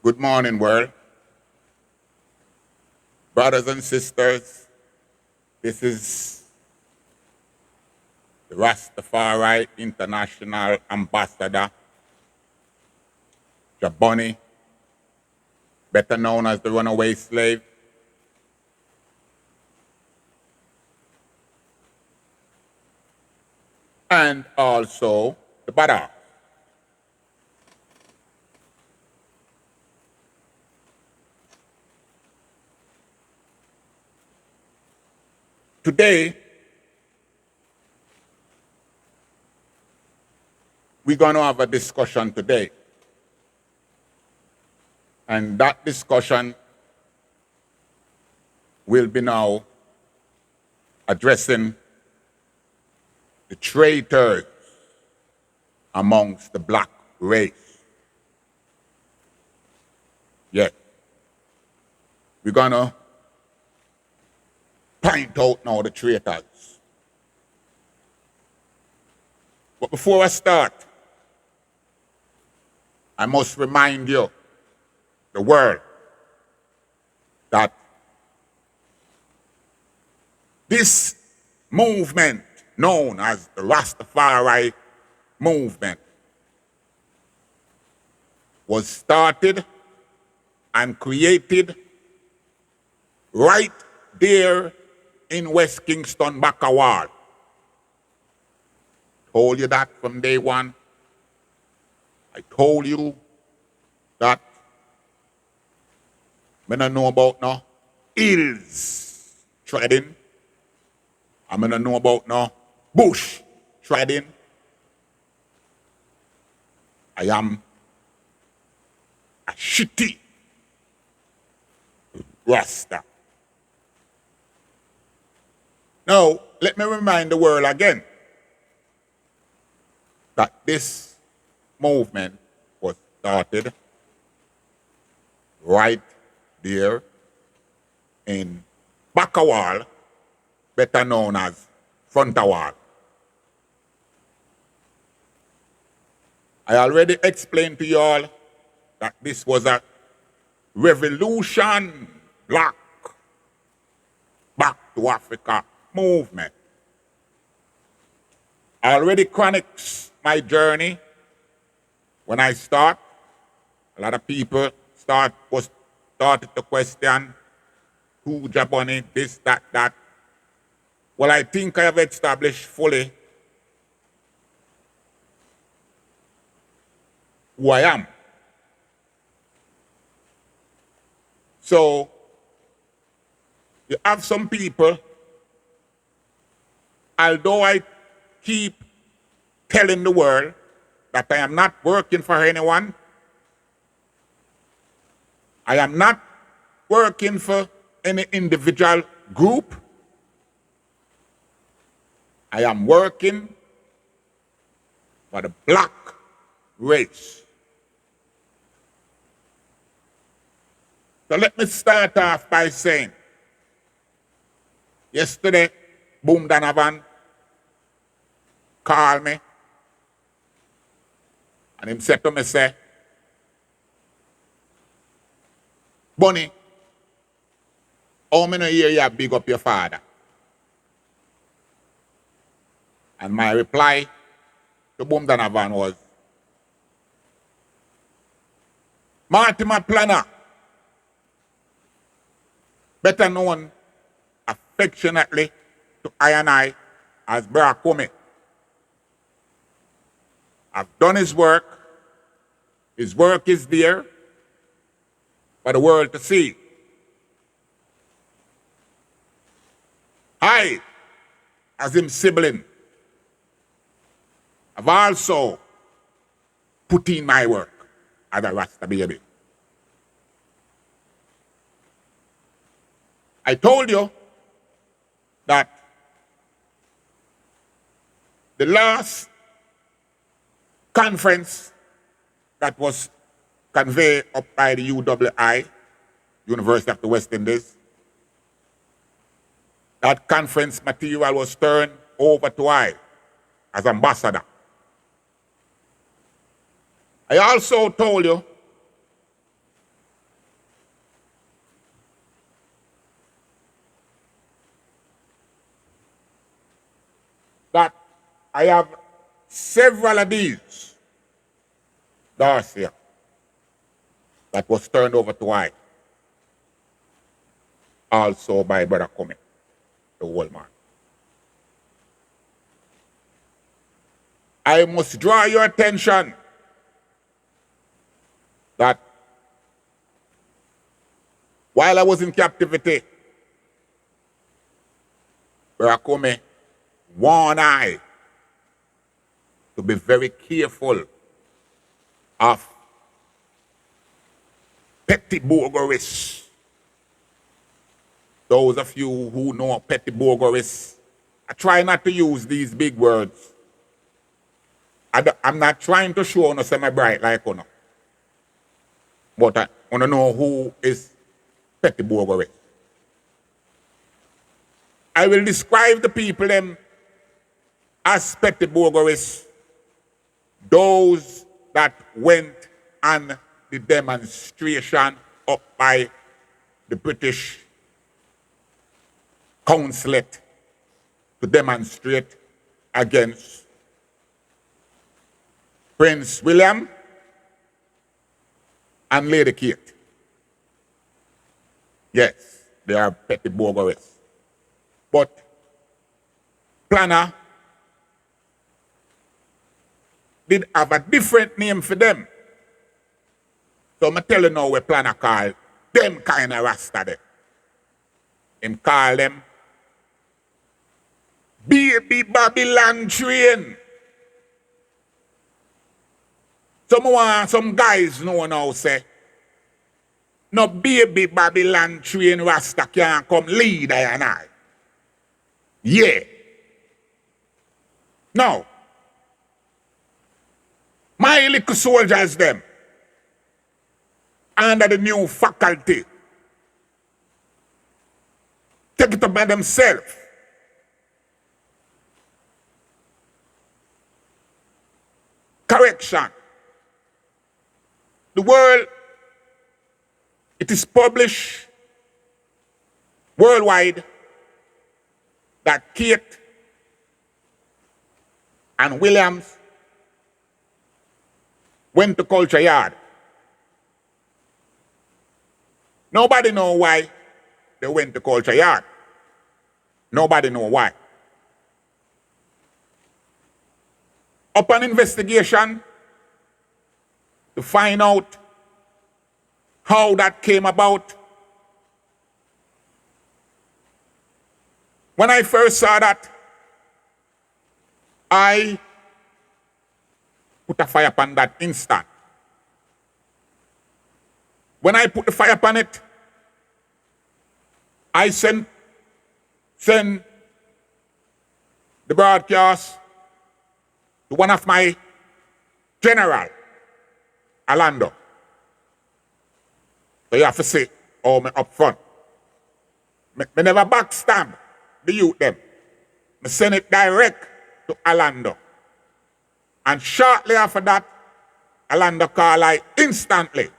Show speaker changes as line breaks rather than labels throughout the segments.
Good morning, world. Brothers and sisters, this is the Rastafari International Ambassador, Jaboni, better known as the runaway slave. And also the badass. Today, we're going to have a discussion today. And that discussion will be now addressing the traitors amongst the black race. Yes. We're going to point out now the traitors. But before I start, I must remind you, the world, that this movement known as the Rastafari movement was started and created right there in West Kingston, Bakawal. Told you that from day one. I told you that I don't know about no hills treading. I don't know about no bush treading. I am a shitty Rasta. Now, let me remind the world again that this movement was started right there in Bakawal, better known as Frontawal. I already explained to you all that this was a revolution, black, back to Africa movement. I already chronicled my journey. When I start, a lot of people started to question who Jaboni, this, that. Well, I think I have established fully who I am. So, you have some people, although I keep telling the world that I am not working for anyone, I am not working for any individual group, I am working for the black race. So let me start off by saying, yesterday, Boom Donovan called me and him said to me, say, Bunny, how many years you big up your father? And my reply to Boom Donovan was, Mortimer Planner, better known affectionately to I and I as Brakome. I've done his work is there for the world to see. I, as him sibling, have also put in my work as a Rasta baby. I told you that the last conference that was conveyed up by the UII, University of the West Indies, that conference material was turned over to I as ambassador. I also told you I have several of these Darcy that was turned over to I. Also by Brother Cumming, the old man. I must draw your attention that while I was in captivity, Brother Cumming warned I to be very careful of petty burglaries. Those of you who know petty burglaries, I try not to use these big words. I'm not trying to show no semi-bright like you know. But I want to know who is petty burglary. I will describe the people them as petty burglaries, those that went on the demonstration up by the British Consulate to demonstrate against Prince William and Lady Kate. Yes, they are petty burglaries. But Planner did have a different name for them. So I'm telling you now what Planner call them kind of Rasta them. Him call them baby Babylon train. Some guys know now say, no baby Babylon train Rasta can't come lead I and I. Yeah. Now, my little soldiers them, under the new faculty, take it up by themselves. Correction. The world, it is published worldwide that Kate and Williams went to Culture Yard. Nobody know why they went to Culture Yard. Nobody know why. Upon investigation to find out how that came about, when I first saw that, I put a fire upon that instant. When I put the fire upon it, I sent the broadcast to one of my general, Orlando. So you have to say, oh, me up front. Me never backstab the youth them. Me send it direct to Orlando. And shortly after that, Orlando call I instantly.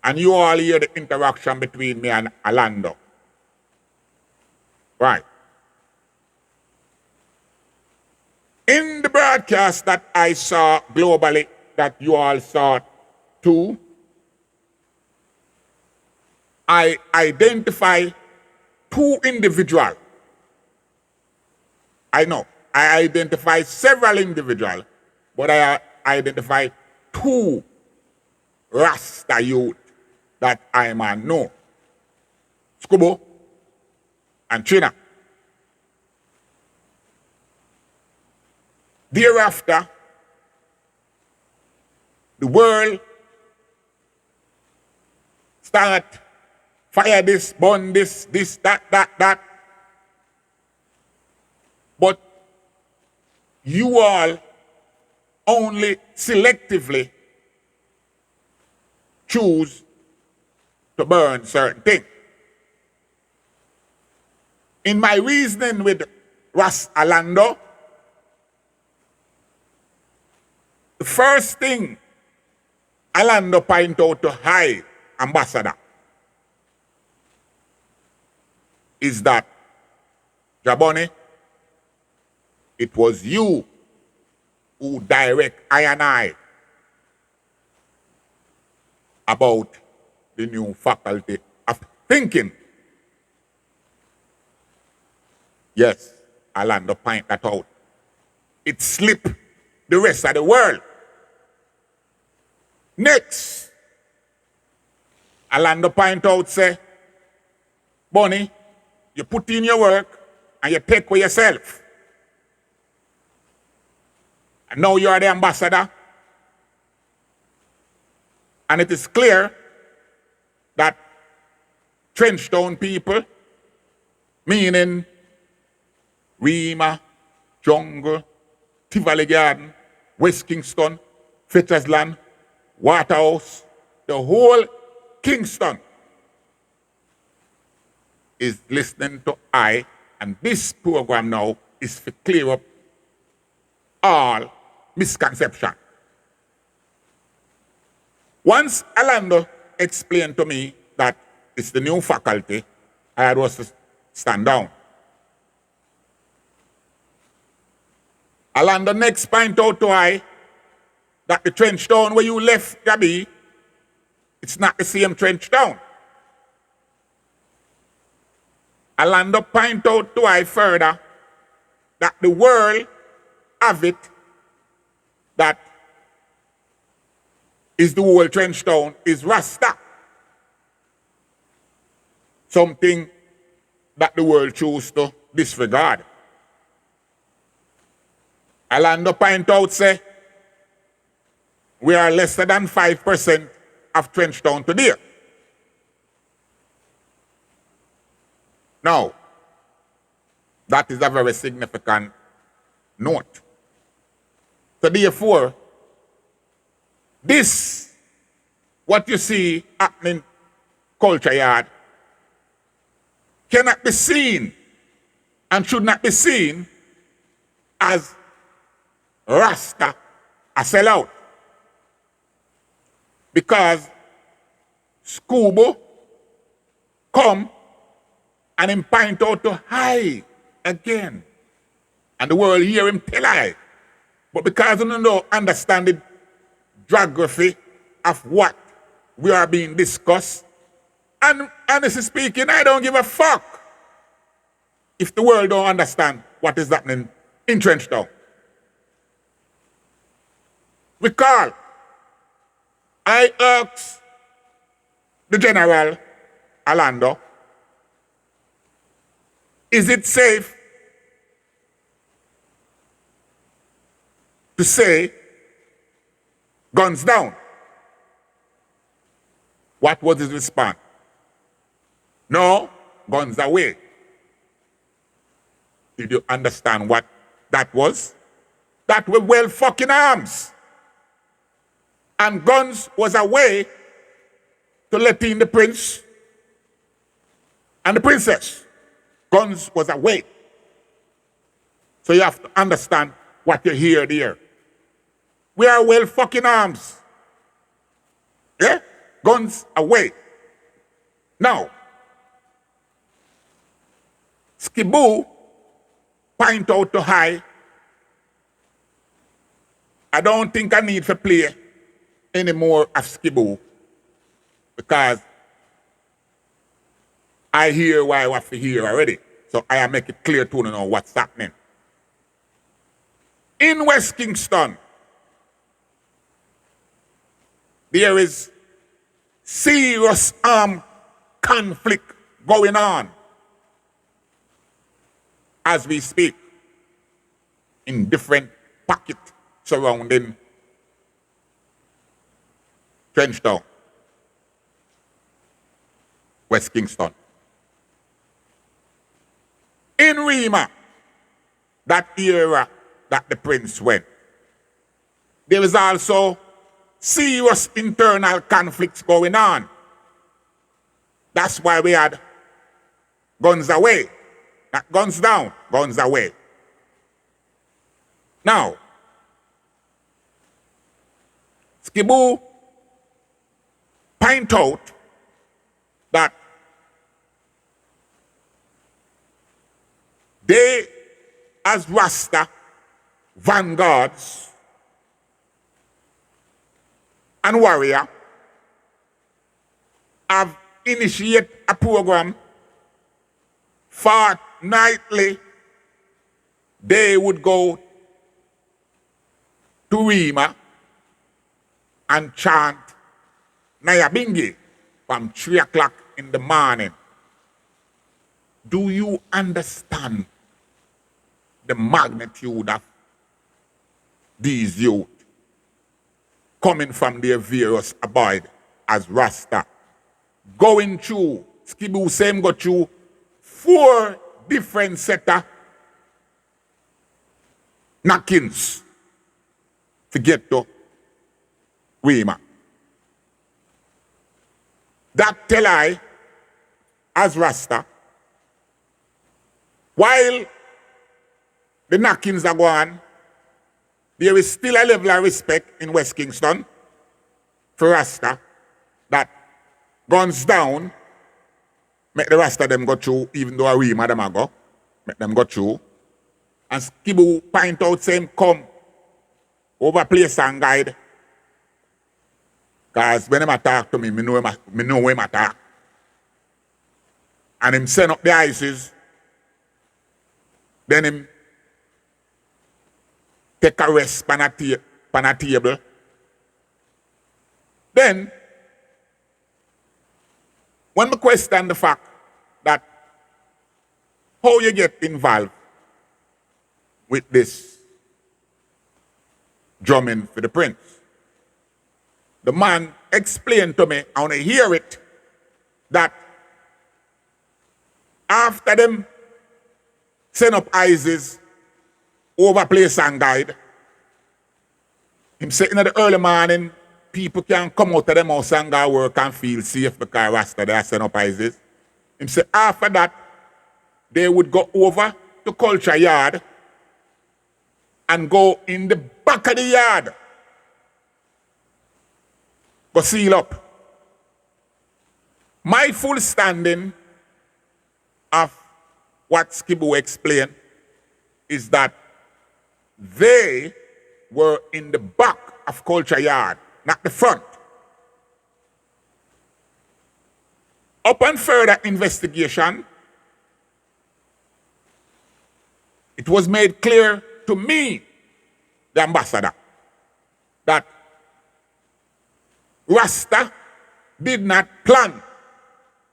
And you all hear the interaction between me and Orlando. Right. In the broadcast that I saw globally, that you all saw too, I identify two individuals. I know, I identify several individuals, but I identify two Rasta youth that I man know. Skubo and China. Thereafter, the world start fire this, burn this, that. But you all only selectively choose to burn certain things. In my reasoning with Ras Orlando, the first thing Orlando point out to High Ambassador is that Jaboni it was you who direct I and I about the new faculty of thinking. Yes, Orlando point that out. It slipped the rest of the world. Next, Orlando point out, say, Bonnie, you put in your work and you take for yourself. And now you are the ambassador. And it is clear that Trenchtown people, meaning Rima, Jungle, Tivoli Garden, West Kingston, Fetchersland, Waterhouse, the whole Kingston is listening to I, and this program now is to clear up all misconception. Once Orlando explained to me that it's the new faculty, I had to stand down. Orlando next point out to I that the trench town where you left Garvey, it's not the same trench town. Orlando point out to I further that the world have it that is the whole trench town is Rasta. Something that the world choose to disregard. Orlando point out say we are less than 5% of trench town today. Now, that is a very significant note. So therefore, this, what you see happening culture yard, cannot be seen and should not be seen as Rasta a sellout. Because Scuba come and him point out to high again. And the world hear him tell I. But because you don't understand the geography of what we are being discussed, and honestly speaking, I don't give a fuck if the world don't understand what is happening in Trenchtown. Recall, I asked the General Orlando, is it safe to say guns down? What was his response? No, guns away. Did you understand what that was? That were well fucking arms. And guns was a way to let in the prince and the princess. Guns was a way. So you have to understand what you hear there. We are well fucking arms. Yeah? Guns away. Now, Skibu point out to high, I don't think I need to play any more of Skibu because I hear what I have to hear already. So I make it clear to you now what's happening. In West Kingston, there is serious armed conflict going on as we speak in different pockets surrounding Trenchtown, West Kingston. In Rima, that era that the prince went, there is also serious internal conflicts going on. That's why we had guns away, not guns down, guns away. Now, Skibu point out that they, as Rasta, vanguards and warrior have initiated a program fortnightly. They would go to Rima and chant Nyabingi from 3 o'clock in the morning. Do you understand the magnitude of these youth coming from their various abode as Rasta? Going through, Skibu same go through 4 different set of knockings to get to Weima. That tell I, as Rasta, while the knockings are going, there is still a level of respect in West Kingston for Rasta that guns down, make the Rasta them go through, even though a Weima them a go, make them go through. And Skibu point out same come over place and guide. Because when him talk to me, me know him attack. And him send up the ices, then him take a rest pan a table. Then, when we question the fact that how you get involved with this drumming for the prince, the man explained to me, I want to hear it, that after them send up ISIS over place and guide, him say in the early morning, people can come out of them house and go work and feel safe because Rasta they send up ISIS. Him say after that, they would go over to Culture Yard and go in the back of the yard. Go seal up. My full standing of what Skibu explained is that they were in the back of Culture Yard, not the front. Upon further investigation, it was made clear to me, the ambassador, that Rasta did not plan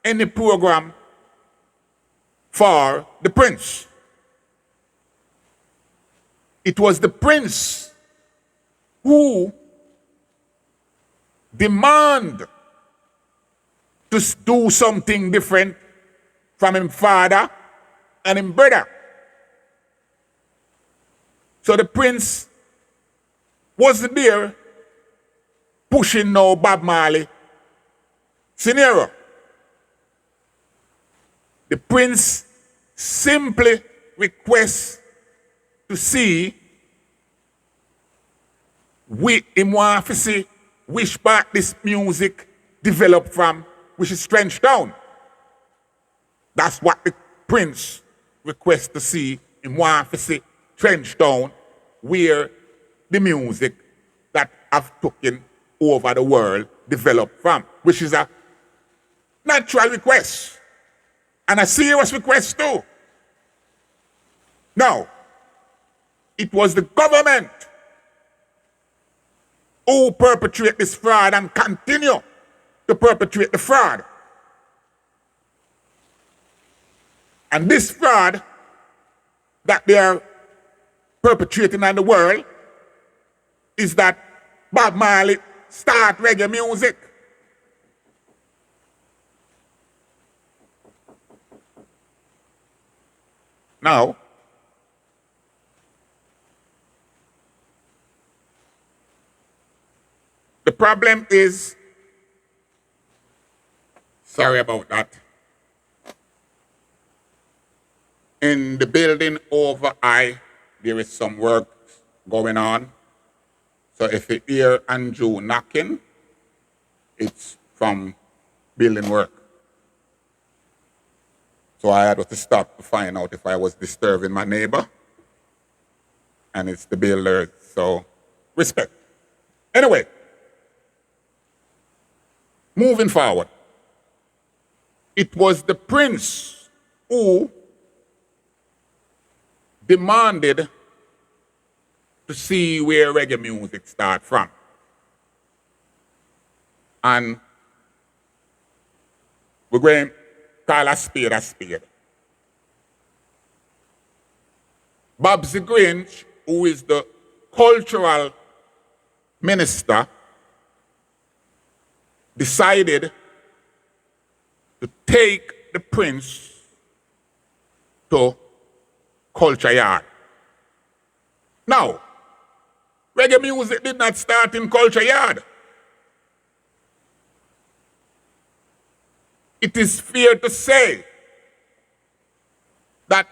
any program for the prince. It was the prince who demanded to do something different from his father and his brother. So the prince wasn't there pushing no Bob Marley scenario. The prince simply requests to see him want to see which part this music developed from, which is Trench Town. That's what the prince requests to see. Him want to see Trench Town, where the music that have taken over the world developed from, which is a natural request and a serious request too. Now, it was the government who perpetrate this fraud and continue to perpetrate the fraud. And this fraud that they are perpetrating in the world is that Bob Marley start reggae music. Now, the problem is, sorry about that, in the building over there is some work going on. So if you hear Andrew knocking, it's from building work. So I had to stop to find out if I was disturbing my neighbor. and it's the builders. So, respect. Anyway, moving forward, it was the prince who demanded to see where reggae music starts from. And we're going to call a spade a spade. Babsy Grange, who is the cultural minister, decided to take the prince to Culture Yard. Now, reggae music did not start in Culture Yard. It is fair to say that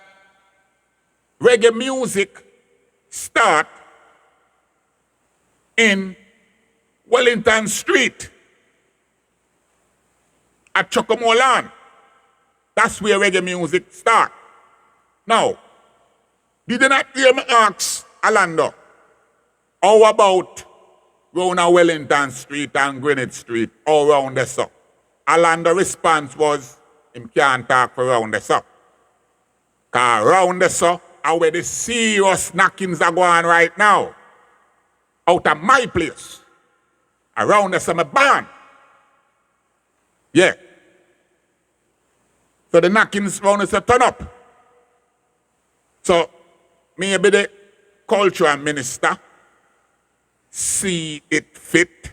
reggae music start in Wellington Street at Chocomolan. That's where reggae music start. Now, did you not hear me ask Orlando, how about round a Wellington Street and Greenwich Street, all round the up? Orlando's response was, him can't talk for round the up. Because round the up are where the serious knockings are going right now. Out of my place. Around the my barn. Yeah. So the knockings round the turn up. So maybe the cultural minister see it fit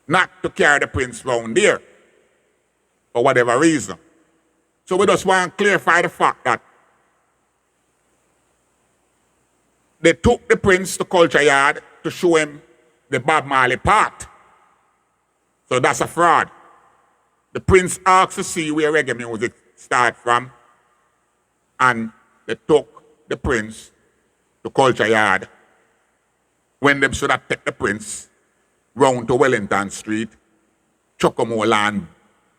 not to carry the prince round there for whatever reason. So we just want to clarify the fact that they took the prince to Culture Yard to show him the Bob Marley part. So that's a fraud. The prince asked to see where reggae music started from, and they took the prince to Culture Yard when they should have taken the prince round to Wellington Street, Chocomo land,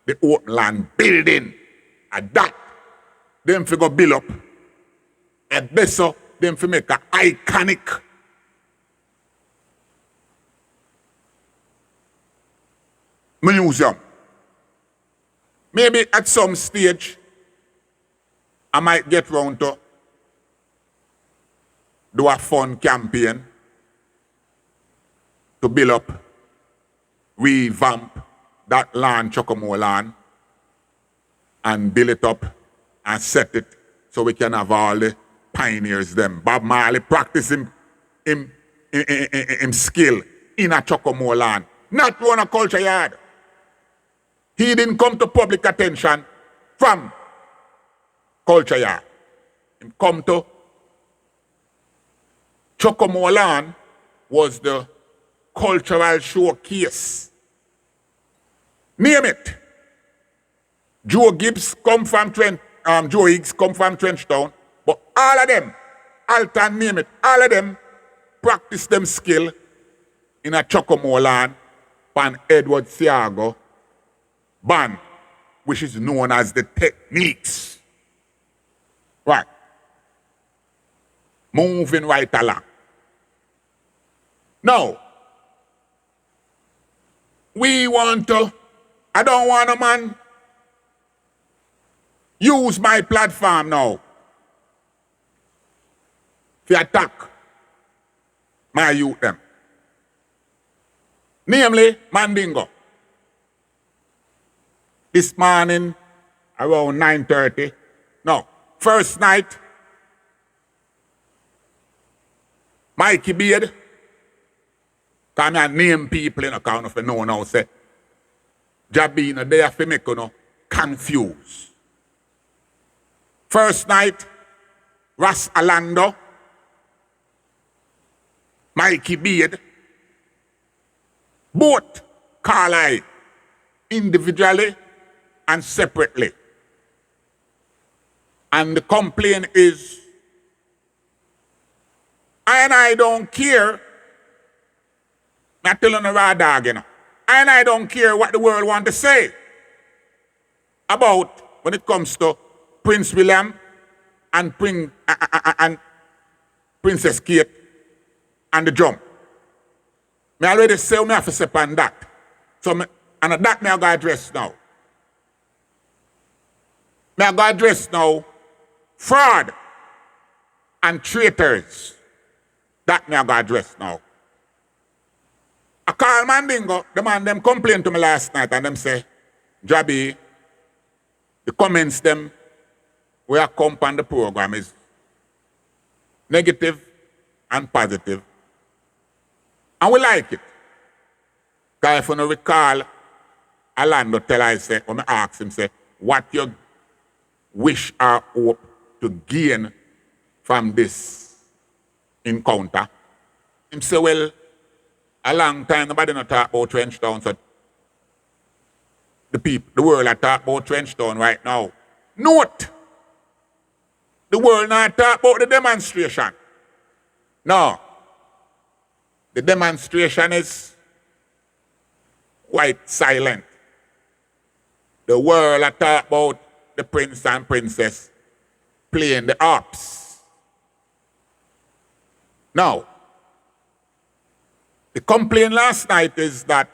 the open land building. And that, them fi go build up. And this so, them fi make an iconic museum. Maybe at some stage, I might get round to do a fun campaign to build up, revamp that land, Chocomo land, and build it up and set it so we can have all the pioneers them. Bob Marley practice him skill in a Chocomo land, not run a Culture Yard. He didn't come to public attention from Culture Yard. He come to Chocomo land was the cultural showcase. Name it. Joe Higgs come from Trenchtown, but all of them, Alton name it, all of them practice them skill in a Chocomo land pan Edward Siago band, which is known as the Techniques. Right. Moving right along. Now, I don't want a man use my platform now to attack my youth them. Namely, Mandingo. This morning, around 9:30, no, first night, Mikey Beard, come and name people in account of the no now say, Jabina, they have to make you confused. First night, Ras Alando, Mikey Beard, both call I individually and separately. And the complaint is, I don't care, not telling the raw dog, I don't care what the world want to say about when it comes to Prince William and Princess Kate and the drum. Me already say me have to step on that. So and that me I go address now. Me I go address now fraud and traitors. That me I go address now. I call Mandingo, the man them complained to me last night and them say, Jabby, the comments them we are come on the program is negative and positive. And we like it. Because if you don't recall, Orlando tell I say, when I ask him, say, what you wish or hope to gain from this encounter? Him say, well, a long time nobody not talk about Trenchtown, so the world are talk about Trenchtown right now. Note, the world not talk about the demonstration. No. The demonstration is quite silent. The world are talk about the prince and princess playing the harps. Now, the complaint last night is that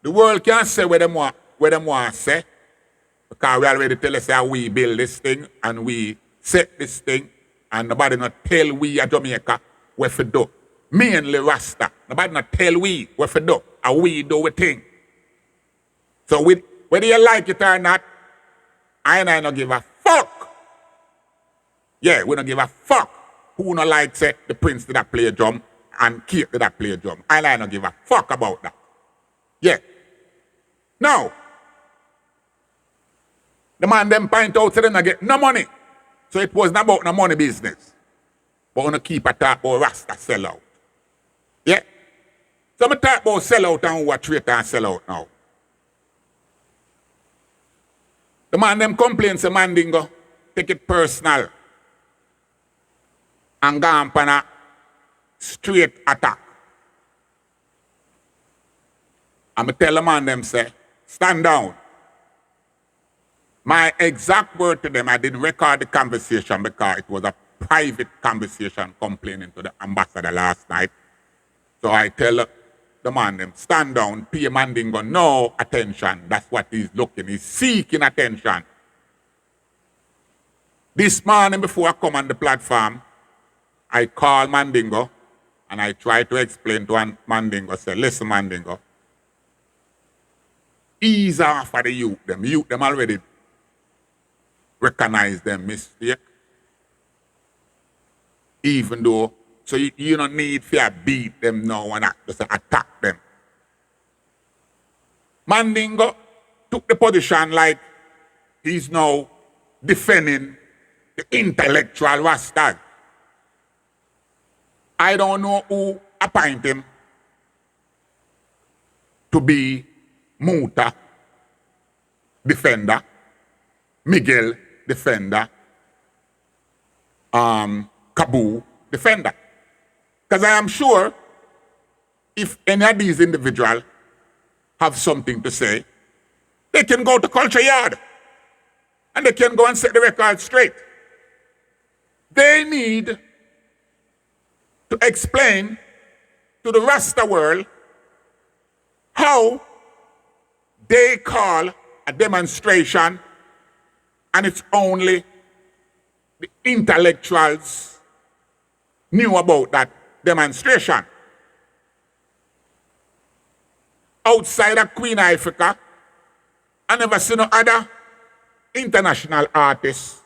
the world can't say what them want to say, because we already tell us that we build this thing and we set this thing, and nobody not tell we at Jamaica what to do. Mainly Rasta. Nobody not tell we what to do, and we do a thing. So whether you like it or not, I don't give a fuck. Yeah, we don't give a fuck who not like say the prince did that play a drum and Kate did that play a drum. I don't give a fuck about that. Yeah. Now, the man them point out to them not get no money. So it wasn't about no money business. But we keep a talk about Rasta sellout. Yeah? So I talk about sellout and who are traitor and sellout now. The man them complain say Mandingo, take it personal and go on a straight attack. And I tell the man them say, stand down. My exact word to them, I didn't record the conversation because it was a private conversation complaining to the ambassador last night. So I tell the man them, stand down, pay Mandingo no attention. That's what he's looking. He's seeking attention. This morning before I come on the platform, I call Mandingo and I try to explain to Mandingo, say, listen Mandingo, ease off of the youth. Them already recognize them mistake. Even though, so you don't need to beat them now and just attack them. Mandingo took the position like he's now defending the intellectual Rastas. I don't know who appointed him to be Muta, defender, Miguel, defender, Kabu, defender. Because I am sure if any of these individuals have something to say, they can go to Culture Yard and they can go and set the record straight. They need to explain to the Rasta world how they call a demonstration and it's only the intellectuals knew about that demonstration. Outside of Queen Africa, I never seen no other international artists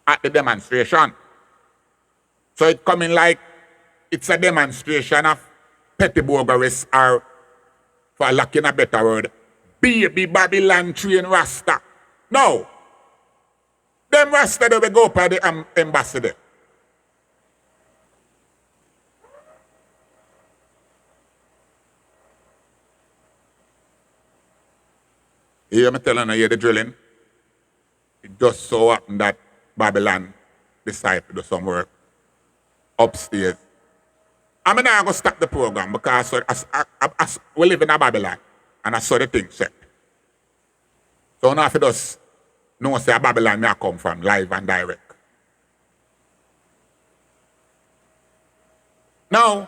at the demonstration. So it's coming like it's a demonstration of petty burglarists or, for lacking a better word, baby Babylon train Rasta. No. Them Rasta they will go by the ambassador. You hear me telling you the drilling? It just so happened that Babylon decided to do some work upstairs. I'm not going to stop the program because we live in a Babylon and I saw the thing set. So now if it does know say a Babylon may come from live and direct. Now,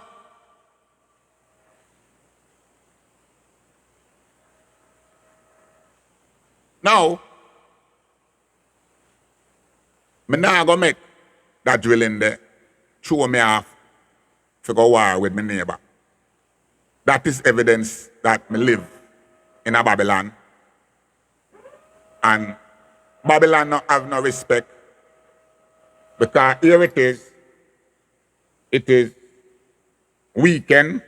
me now go make that drilling there show me off to go war with my neighbor. That is evidence that me live in a Babylon. And Babylon not have no respect. Because here it is weekend,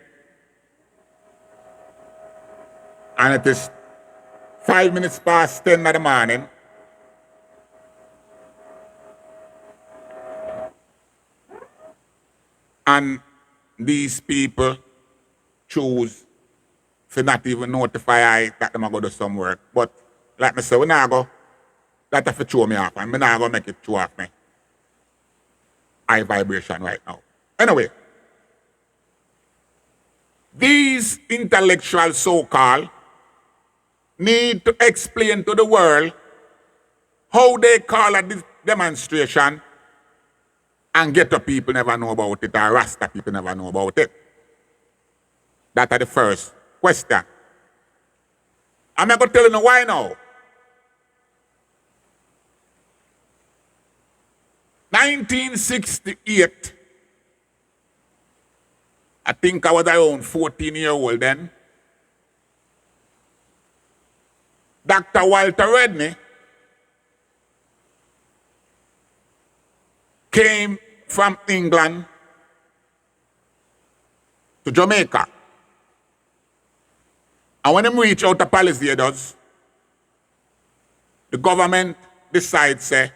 and it is 5 minutes past 10 in the morning. And these people choose to not even notify I that them go do some work. But like I said, we now go, that have to throw me off, and me now go make it throw off me. High vibration right now. Anyway, these intellectuals, so-called, need to explain to the world how they call a demonstration and ghetto people never know about it, or Rasta people never know about it. That's the first question. I'm going to tell you why now. 1968, I think I was around 14-year-old then. Dr. Walter Redney came from England to Jamaica. And when he reached out to Palisades, the government decides, say,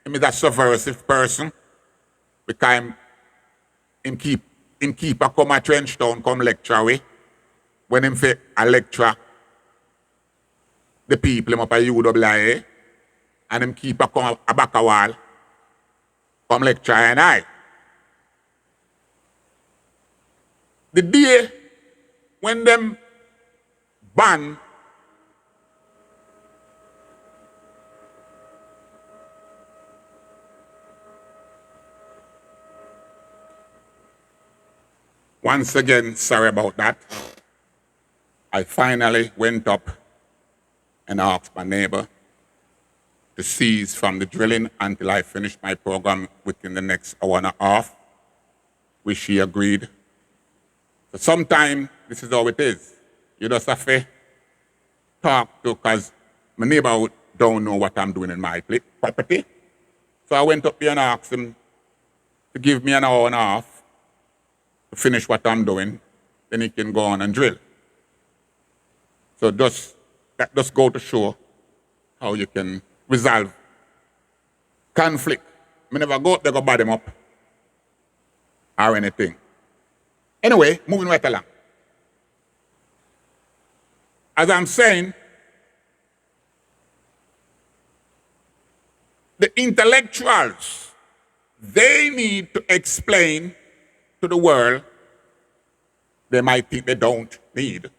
he is a subversive person because him keep a come a trench town, come lecture away. When him fit a lecture, the people him up a UIA, and him keep a come a back a wall, come lecture and I. The day when them ban once again, sorry about that. I finally went up and asked my neighbor to cease from the drilling until I finished my program within the next hour and a half, which she agreed. So sometime, this is how it is. You just have to talk to, because my neighbor don't know what I'm doing in my property. So I went up here and asked him to give me an hour and a half to finish what I'm doing, then he can go on and drill. So that just go to show how you can resolve conflict. I never go up there, go bad him up or anything. Anyway, moving right along. As I'm saying, the intellectuals, they need to explain to the world. They might think they don't need,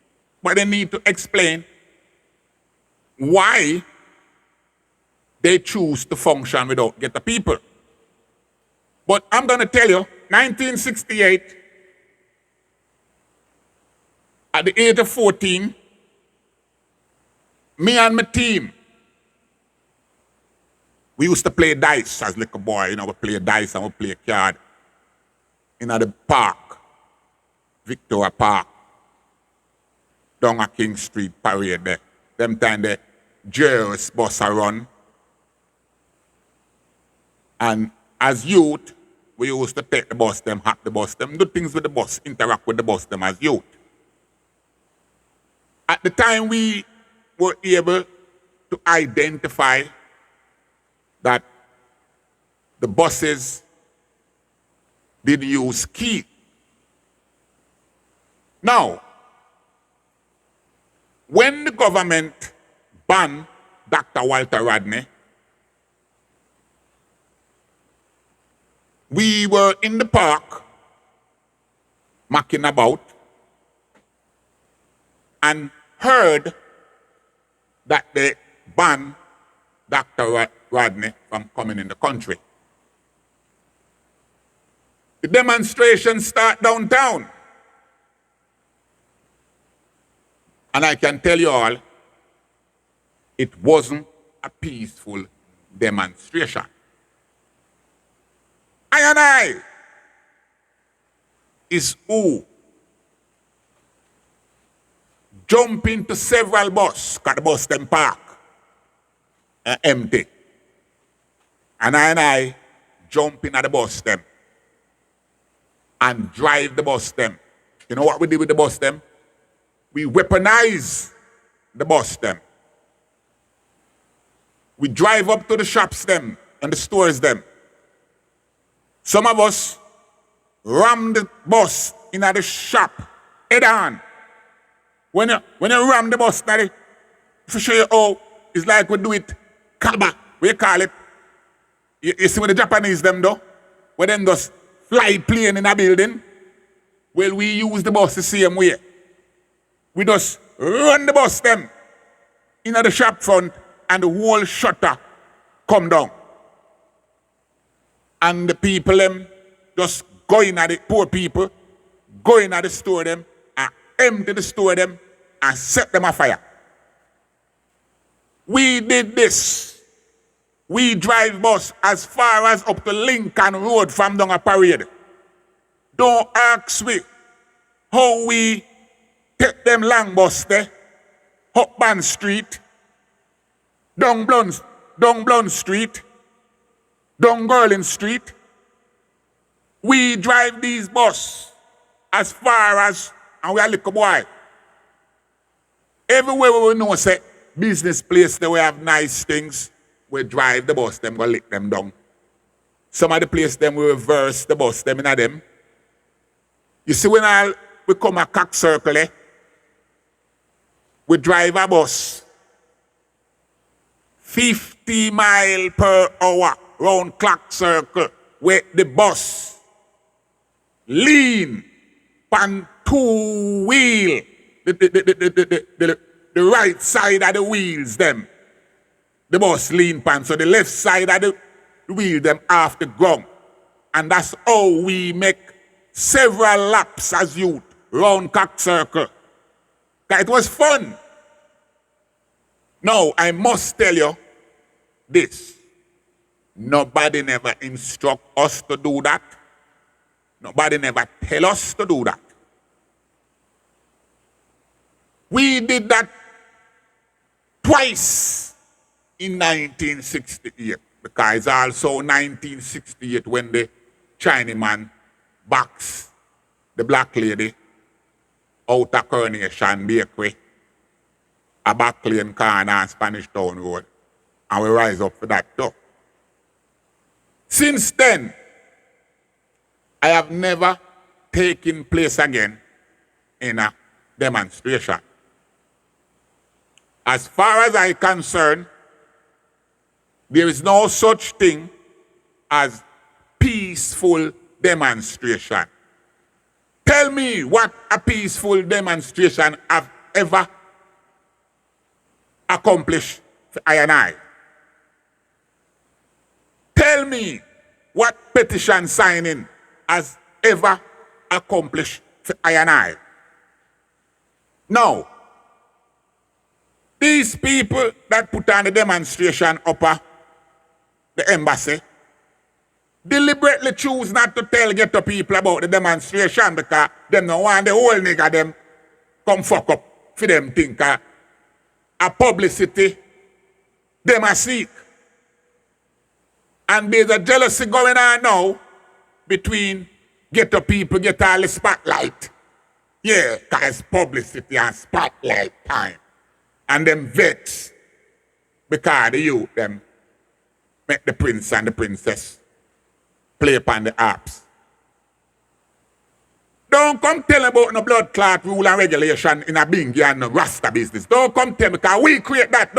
but they need to explain why they choose to function without get the people. But I'm going to tell you, 1968, at the age of 14, me and my team, we used to play dice as little boy. You know, we play dice and we play card in the park, Victoria Park, down at King Street Parade there. Them time the jails bus a run. And as youth, we used to take the bus, them, hack the bus, them, do things with the bus, interact with the bus, them as youth. At the time, we were able to identify that the buses did use key. Now, when the government banned Dr. Walter Rodney, we were in the park, mucking about, and heard that they banned Dr. Rodney from coming in the country. The demonstration start downtown. And I can tell you all, it wasn't a peaceful demonstration. I is who jump into several buses, because the bus them park empty. And I jump in at the bus them and drive the bus them. You know what we did with the bus them? We weaponize the bus them. We drive up to the shops them and the stores them. Some of us ram the bus in the shop head on. When you ram the bus, for show you how, it's like we do it kalba, we call it. You see what the Japanese them do? When them just fly plane in a building, well, we use the bus the same way. We just run the bus them in the shop front and the whole shutter come down. And the people them just go in at the poor people, go in at the store them and empty the store them and set them afire. We did this. We drive bus as far as up to Lincoln Road from down a parade. Don't ask me how we take them long bus there, up Band Street, down Blunt Street, down Garland Street. We drive these bus as far as, and we are little boy. Everywhere we know say business place that we have nice things, we drive the bus them, go lick them down. Some of the place them we reverse the bus them in a them. You see when we come a cock circle, we drive a bus 50 miles per hour round clock circle where the bus lean on two wheel, the right side of the wheels them. The bus lean pan, so the left side of the wheel them off the ground. And that's how we make several laps as youth round cock circle. It was fun. Now, I must tell you this. Nobody never instruct us to do that. Nobody never tell us to do that. We did that twice in 1968, because it's also 1968 when the Chinaman boxed the black lady out of Coronation Bakery, a back lane corner on Spanish Town Road, and we rise up for that too. Since then, I have never taken place again in a demonstration. As far as I'm concerned, there is no such thing as peaceful demonstration. Tell me what a peaceful demonstration have ever accomplished for I and I. Tell me what petition signing has ever accomplished for I and I. Now, these people that put on the demonstration upper the embassy deliberately choose not to tell ghetto people about the demonstration because them no want the whole nigga them come fuck up for them think a publicity them a seek. And there's a jealousy going on now between ghetto people get all the spotlight. Yeah, because publicity and spotlight time. And them vets because the youth them make the prince and the princess play upon the harps. Don't come tell about no blood clot rule and regulation in a bingy and no Rasta business. Don't come tell me because we create that.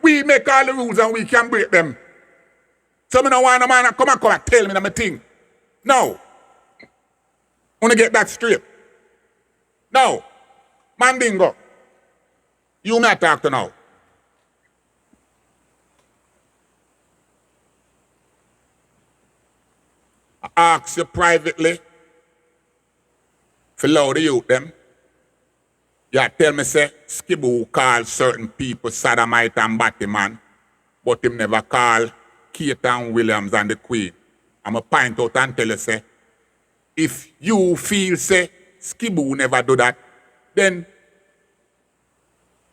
We make all the rules and we can break them. So me no want a man to come and tell me that my thing. No. I want to get that straight. No. Mandingo. You may talk to now. ask you privately, for allow the youth them. You tell me, say, Skibu call certain people Sodomite and Batman, but him never call Kate and Williams and the Queen. I'm going to point out and tell you, say, if you feel, say, Skibu never do that, then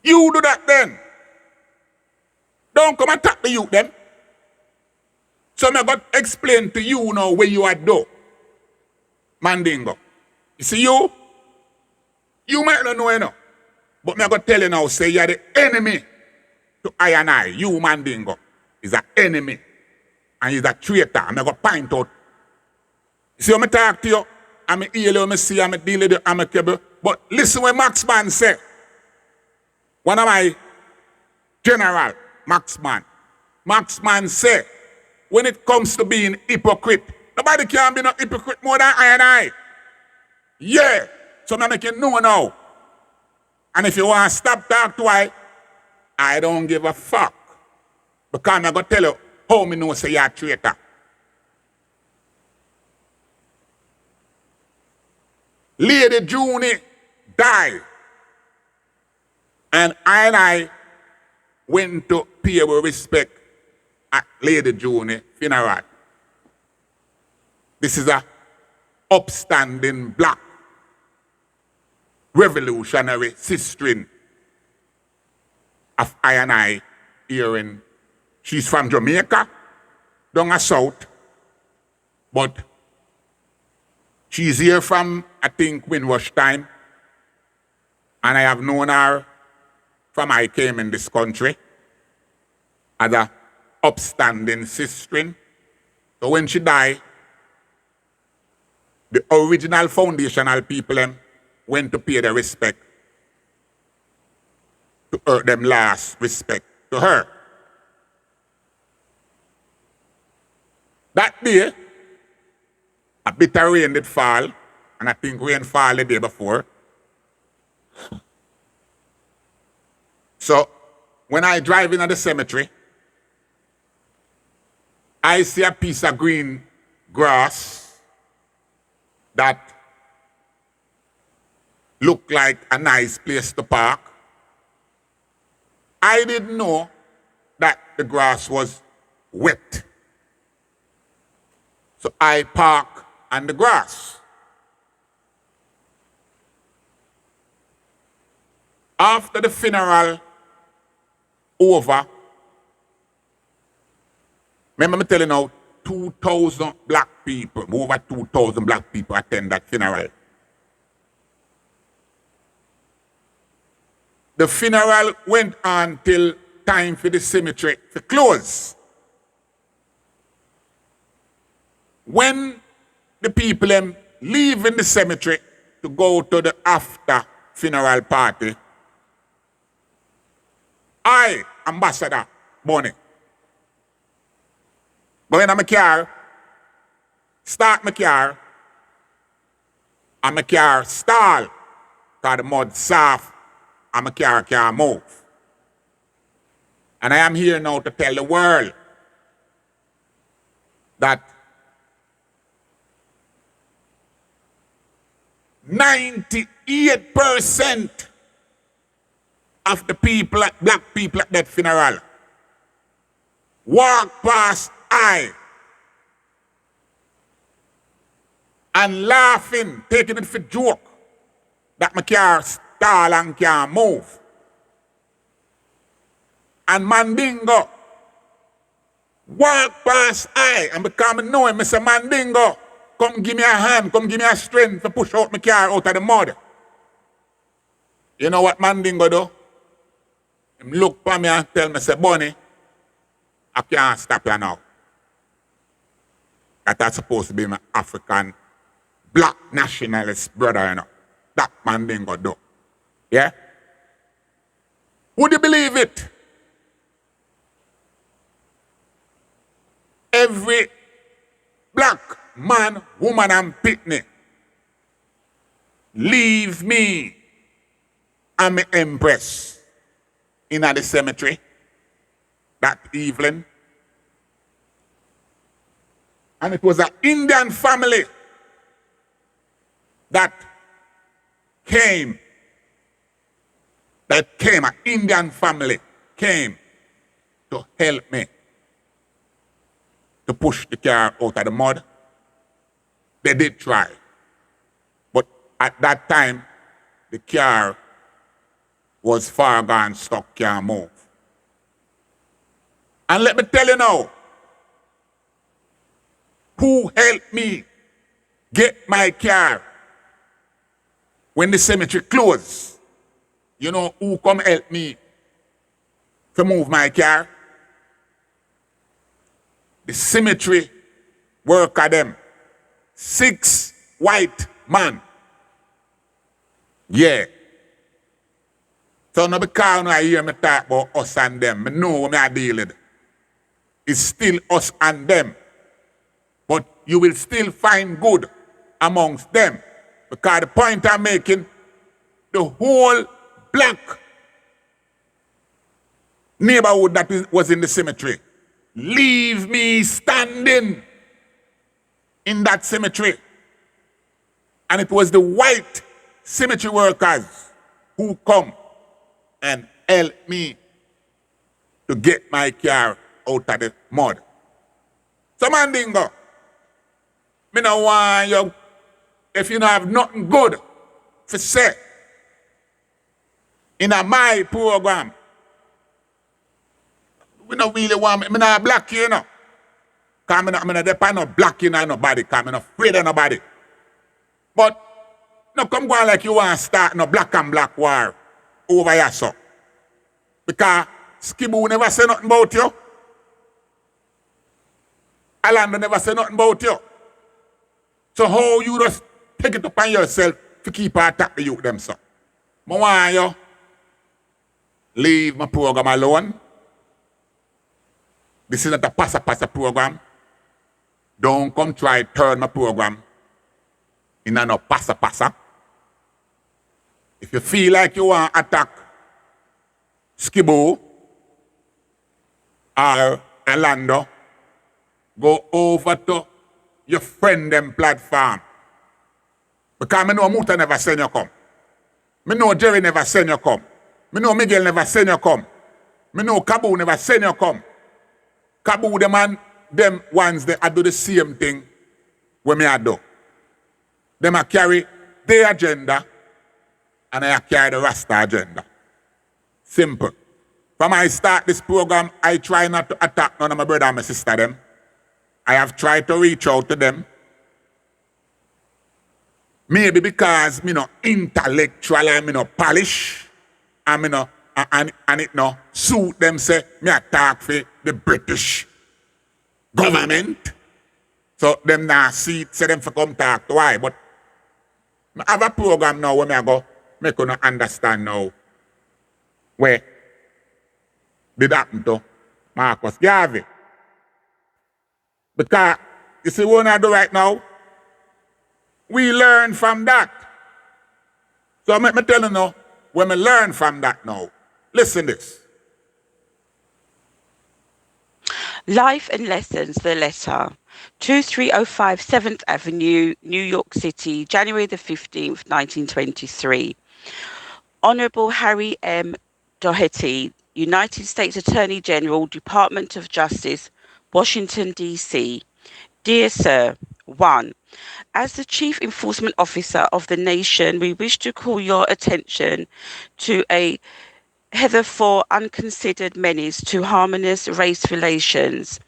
you do that then. Don't come attack the youth them. So I'm going to explain to you now where you are do. Mandingo. You see you might not know enough. But I'm going to tell you now, say you're the enemy to I and I. You, Mandingo, is an enemy. And he's a traitor. I'm going to point out. You see when I talk to you, I'm hear you, I see, I'm deal with you, I'm cable. But listen what Maxman say. One of my general, Maxman. Maxman say, when it comes to being hypocrite, nobody can be no hypocrite more than I and I. Yeah. So I'm making you know now. And if you want to stop talk to I don't give a fuck. Because I'm going to tell you how me know say you're a traitor. Lady Junie died. And I went to pay our respect at Lady Junie funeral. This is a upstanding black revolutionary sister of I and I here in. She's from Jamaica, down the south, but she's here from, I think, Windrush time, and I have known her from I came in this country as a upstanding sister. So when she died, the original foundational people went to pay their respect to earn them last respect to her. That day, a bit of rain did fall, and I think rain fall the day before. So when I drive in at the cemetery, I see a piece of green grass that looked like a nice place to park. I didn't know that the grass was wet. So I park on the grass. After the funeral over, remember me telling you, 2,000 black people, over 2,000 black people attend that funeral. The funeral went on till time for the cemetery to close. When the people leave in the cemetery to go to the after funeral party, I, Ambassador Bonnie, go in my car, start my car, and my car stall, because the mud soft, and my car can't move. And I am here now to tell the world that 98% of the people, black people at that funeral, walk past I and laughing, taking it for joke that my car stall and can't move. And Mandingo walk past I and become knowing Mr. Mandingo, come give me a hand, come give me a strength to push out my car out of the mud. You know what Mandingo do? Him look for me and tell me, say, Bonnie, I can't stop you now. That's supposed to be my African black nationalist brother, you know. That Mandingo do. Yeah? Would you believe it? Every black man, woman, and picnic leave me and my empress in the cemetery that evening. And it was an Indian family that came, an Indian family came to help me to push the car out of the mud. They did try. But at that time, the car was far gone, stuck, can't move. And let me tell you now, who helped me get my car when the cemetery closed? You know who come help me to move my car? The cemetery worker them. 6 white man. Yeah. So no because I hear me talk about us and them. I know what I deal with. It's still us and them. But you will still find good amongst them. Because the point I'm making, the whole black neighborhood that was in the cemetery, leave me standing in that cemetery. And it was the white cemetery workers who come and help me to get my car out of the mud. So Mandingo, me no want you, if you don't have nothing good to say in my program, we don't really want me not black you, you know. Because I'm not depend on black you, nobody, because I'm not afraid of nobody. But no come go on like you want to start no black and black war over here, so. Because Skibu never say nothing about you. Alando never say nothing about you. So how you just take it upon yourself to keep attack the youth them, so. I want you leave my program alone. This is not a passa program. Don't come try turn my program in a no passa. If you feel like you want to attack Skibo or Orlando, go over to your friend them platform. Because I know Muta never send you come. I know Jerry never send you come. I know Miguel never send you come. I know Kabu never send you come. Kabu the man, them ones they do the same thing when me I do. Them I carry their agenda and I carry the Rasta agenda. Simple. From I start this program, I try not to attack none of my brother and my sister them. I have tried to reach out to them. Maybe because me no intellectual and me no polish and me no and it no suit them say me attack for the British government. So them now see say them for come talk to why. But I have a program now where me I go make you understand now where did happen to Marcus Garvey. Because you see what I do right now, we learn from that. So let me tell you now, when we learn from that now, listen this.
Life and Lessons, the letter. 2305 7th Avenue, New York City, January the 15th, 1923. Honorable Harry M. Doherty, United States Attorney General, Department of Justice, Washington, D.C. Dear Sir, 1. As the Chief Enforcement Officer of the nation, we wish to call your attention to a heretofore unconsidered menace to harmonious race relations.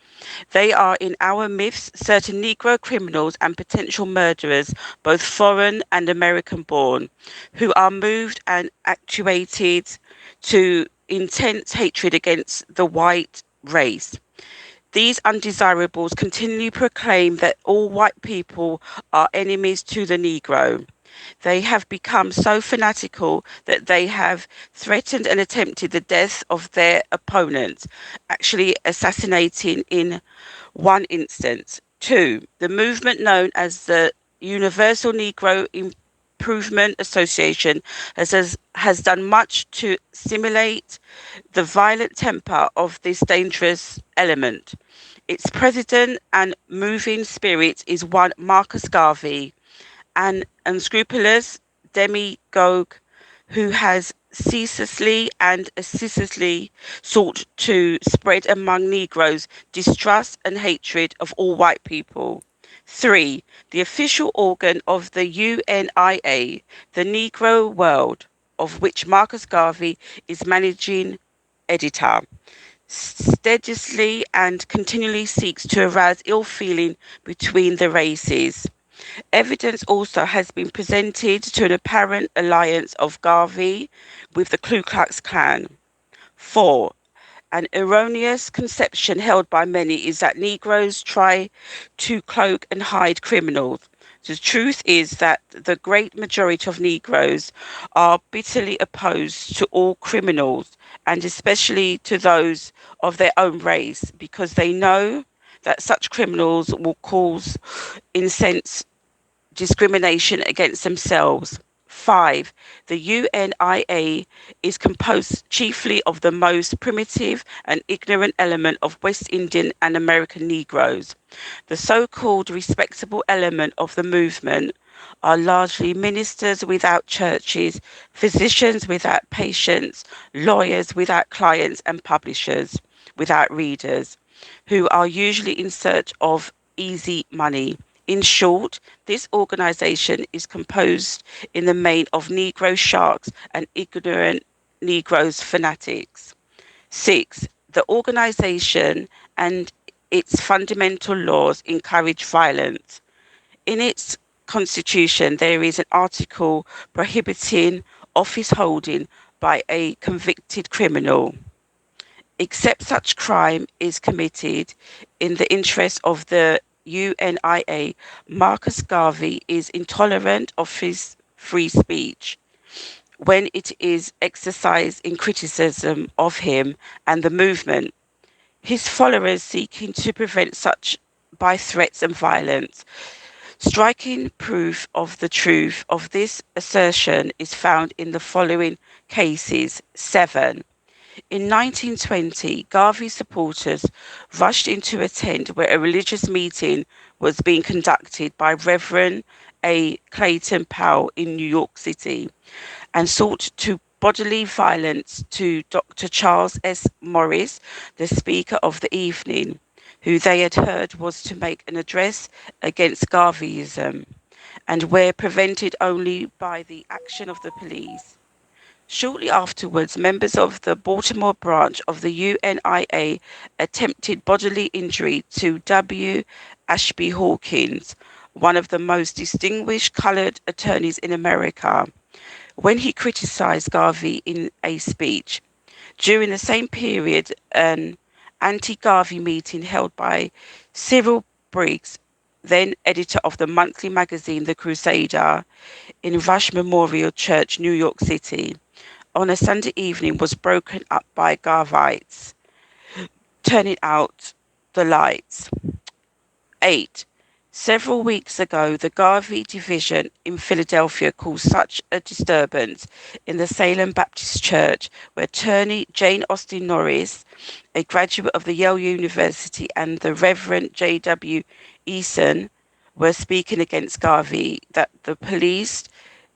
They are in our myths certain Negro criminals and potential murderers, both foreign and American born, who are moved and actuated to intense hatred against the white race. These undesirables continually proclaim that all white people are enemies to the Negro. They have become so fanatical that they have threatened and attempted the death of their opponents, actually assassinating in one instance. 2. The movement known as the Universal Negro Improvement Association has done much to simulate the violent temper of this dangerous element. Its president and moving spirit is one Marcus Garvey, an unscrupulous demagogue who has ceaselessly and assiduously sought to spread among Negroes distrust and hatred of all white people. 3. The official organ of the UNIA, the Negro World, of which Marcus Garvey is managing editor, steadily and continually seeks to arouse ill feeling between the races. Evidence also has been presented to an apparent alliance of Garvey with the Ku Klux Klan. 4. An erroneous conception held by many is that Negroes try to cloak and hide criminals. The truth is that the great majority of Negroes are bitterly opposed to all criminals, and especially to those of their own race, because they know that such criminals will cause incense discrimination against themselves. 5. The UNIA is composed chiefly of the most primitive and ignorant element of West Indian and American Negroes. The so-called respectable element of the movement are largely ministers without churches, physicians without patients, lawyers without clients, and publishers without readers, who are usually in search of easy money. In short, this organization is composed in the main of Negro sharks and ignorant Negroes fanatics. 6. The organization and its fundamental laws encourage violence. In its constitution, there is an article prohibiting office holding by a convicted criminal. Except such crime is committed in the interest of the UNIA, Marcus Garvey is intolerant of his free speech when it is exercised in criticism of him and the movement. His followers seeking to prevent such by threats and violence. Striking proof of the truth of this assertion is found in the following cases. 7. In 1920, Garvey's supporters rushed in to attend where a religious meeting was being conducted by Reverend A. Clayton Powell in New York City and sought to bodily violence to Dr. Charles S. Morris, the speaker of the evening, who they had heard was to make an address against Garveyism, and were prevented only by the action of the police. Shortly afterwards, members of the Baltimore branch of the UNIA attempted bodily injury to W. Ashby Hawkins, one of the most distinguished colored attorneys in America, when he criticized Garvey in a speech. During the same period, an anti-Garvey meeting held by Cyril Briggs, then editor of the monthly magazine The Crusader, in Rush Memorial Church, New York City, on a Sunday evening was broken up by Garveyites, turning out the lights. 8. Several weeks ago, the Garvey division in Philadelphia caused such a disturbance in the Salem Baptist Church, where attorney Jane Austen Norris, a graduate of the Yale University, and the Reverend J.W. Eason were speaking against Garvey, that the police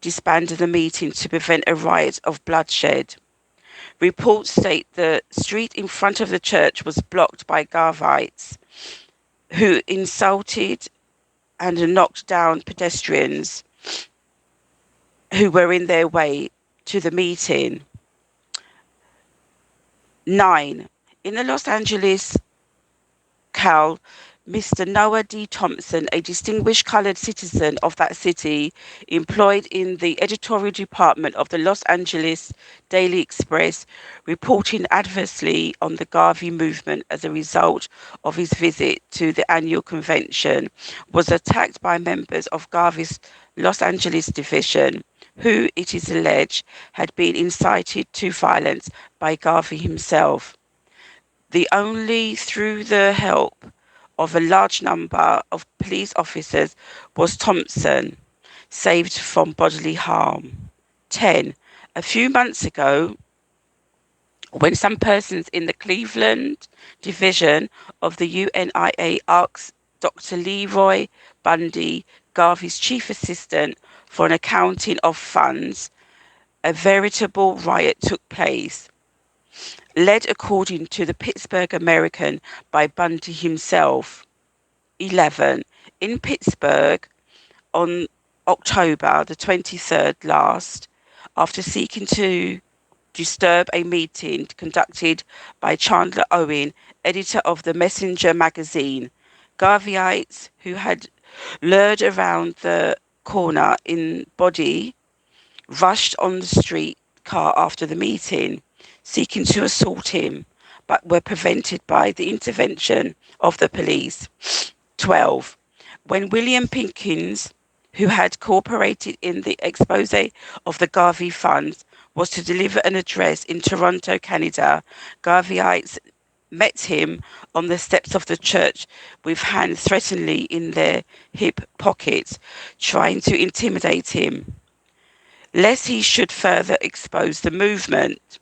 disbanded the meeting to prevent a riot of bloodshed. Reports state the street in front of the church was blocked by Garveyites, who insulted and knocked down pedestrians who were in their way to the meeting. 9. In the Los Angeles Cal, Mr. Noah D. Thompson, a distinguished colored citizen of that city, employed in the editorial department of the Los Angeles Daily Express, reporting adversely on the Garvey movement as a result of his visit to the annual convention, was attacked by members of Garvey's Los Angeles division, who, it is alleged, had been incited to violence by Garvey himself. The only through the help of a large number of police officers was Thompson saved from bodily harm. 10. A few months ago, when some persons in the Cleveland division of the UNIA asked Dr. Leroy Bundy, Garvey's chief assistant, for an accounting of funds, a veritable riot took place, led according to the Pittsburgh American by Bundy himself. 11. In Pittsburgh, on October the 23rd last, after seeking to disturb a meeting conducted by Chandler Owen, editor of the Messenger magazine, Garveyites who had lured around the corner in body rushed on the street car after the meeting, seeking to assault him, but were prevented by the intervention of the police. 12. When William Pinkins, who had cooperated in the expose of the Garvey funds, was to deliver an address in Toronto, Canada, Garveyites met him on the steps of the church with hands threateningly in their hip pockets, trying to intimidate him, lest he should further expose the movement.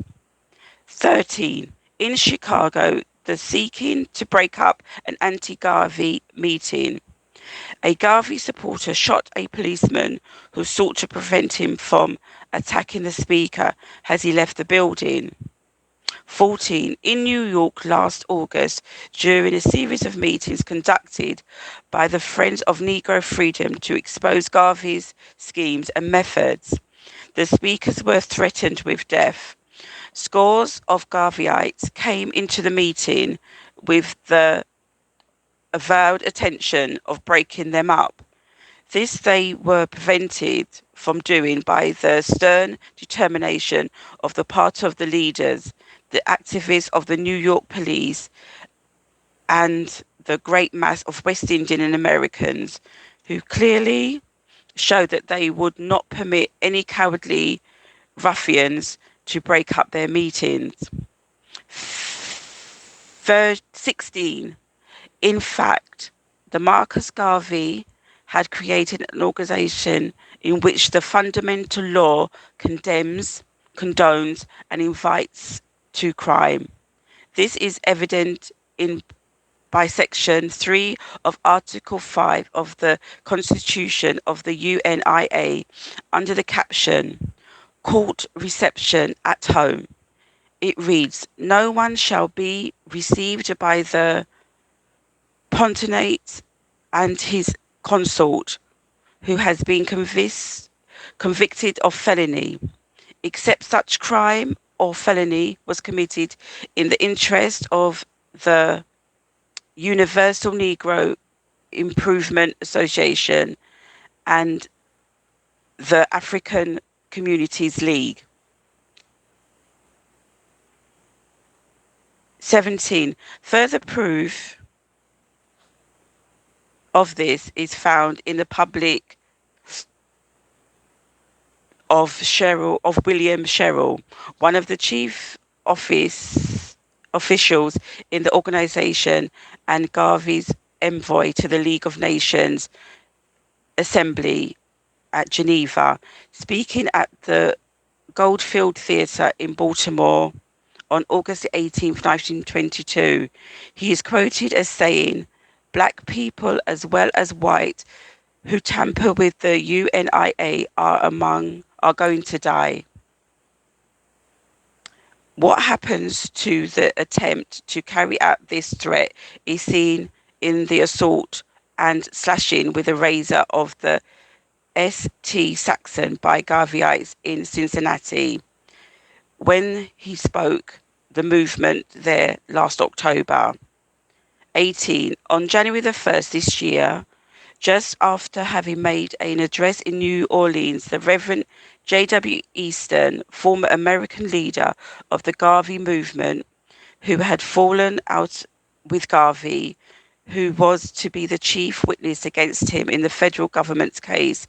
13. In Chicago, the seeking to break up an anti-Garvey meeting. A Garvey supporter shot a policeman who sought to prevent him from attacking the speaker as he left the building. 14. In New York last August, during a series of meetings conducted by the Friends of Negro Freedom to expose Garvey's schemes and methods, the speakers were threatened with death. Scores of Garveyites came into the meeting with the avowed intention of breaking them up. This they were prevented from doing by the stern determination of the part of the leaders, the activists of the New York police, and the great mass of West Indian and Americans, who clearly showed that they would not permit any cowardly ruffians to break up their meetings. 16. In fact, the Marcus Garvey had created an organization in which the fundamental law condemns, condones, and invites to crime. This is evident in by Section 3 of Article 5 of the Constitution of the UNIA under the caption Court Reception at Home. It reads, no one shall be received by the Pontificate and his consort who has been convicted of felony, except such crime or felony was committed in the interest of the Universal Negro Improvement Association and the African Communities League. 17. Further proof of this is found in the public of William Sherrill, one of the chief officials in the organization and Garvey's envoy to the League of Nations Assembly at Geneva, speaking at the Goldfield Theatre in Baltimore on August 18, 1922. He is quoted as saying, "Black people as well as white who tamper with the UNIA are going to die." What happens to the attempt to carry out this threat is seen in the assault and slashing with a razor of the St. Saxon by Garveyites in Cincinnati when he spoke the movement there last October. 18. On January the 1st this year, just after having made an address in New Orleans, the Reverend J.W. Easton, former American leader of the Garvey movement, who had fallen out with Garvey, who was to be the chief witness against him in the federal government's case,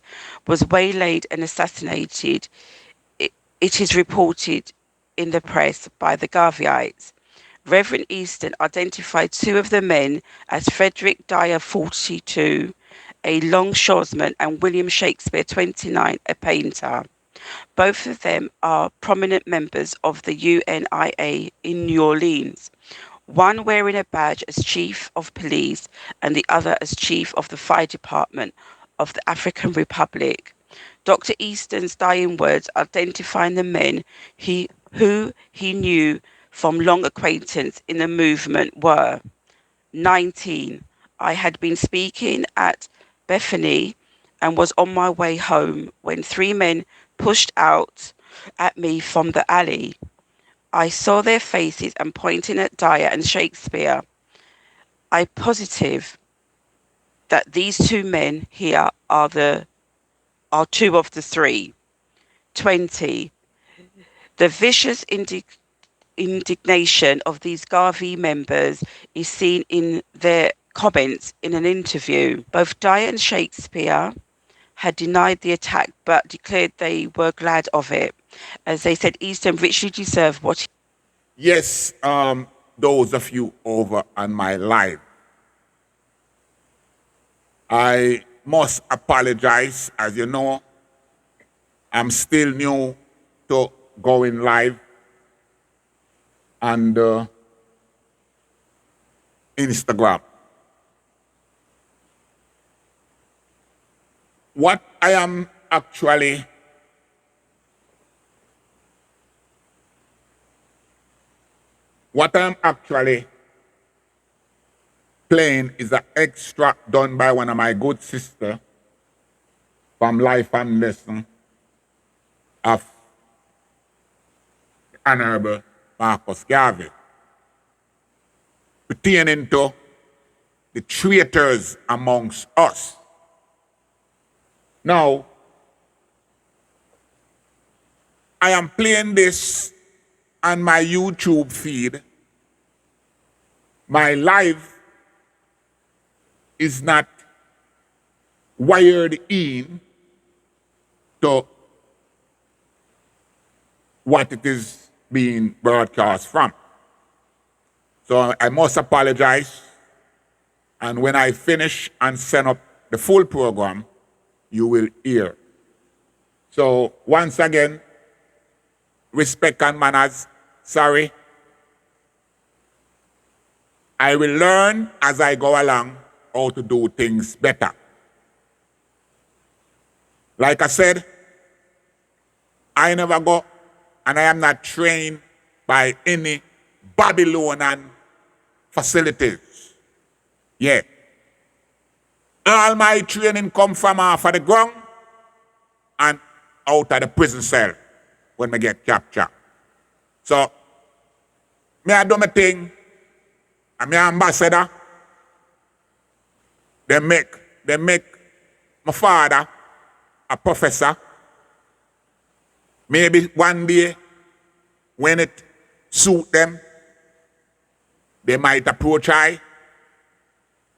was waylaid and assassinated. It is reported in the press by the Garveyites. Reverend Easton identified two of the men as Frederick Dyer, 42, a longshoresman, and William Shakespeare, 29, a painter. Both of them are prominent members of the UNIA in New Orleans, one wearing a badge as Chief of Police and the other as Chief of the Fire Department of the African Republic. Dr. Easton's dying words identifying the men who he knew from long acquaintance in the movement were: 19. I had been speaking at Bethany and was on my way home when three men pushed out at me from the alley. I saw their faces and pointing at Dyer and Shakespeare, I positive that these two men here are two of the three. 20. The vicious indignation of these Garvey members is seen in their comments in an interview. Both Dyer and Shakespeare had denied the attack but declared they were glad of it, as they said Easton richly deserved what he...
Yes, those of you over on my live, I must apologize. As you know, I'm still new to going live and Instagram. What I am actually playing is an extract done by one of my good sisters from Life and Lesson of the Honorable Marcus Garvey, pertaining to the traitors amongst us. Now, I am playing this on my YouTube feed. My live is not wired in to what it is being broadcast from. So I must apologize. And when I finish and send up the full program, you will hear. So once again, respect and manners, sorry. I will learn as I go along how to do things better. Like I said, I never go and I am not trained by any Babylonian facilities. Yeah. All my training come from off of the ground and out of the prison cell when I get captured. So, me I do my thing. I'm an ambassador. They make my father a professor. Maybe one day, when it suit them, they might approach I.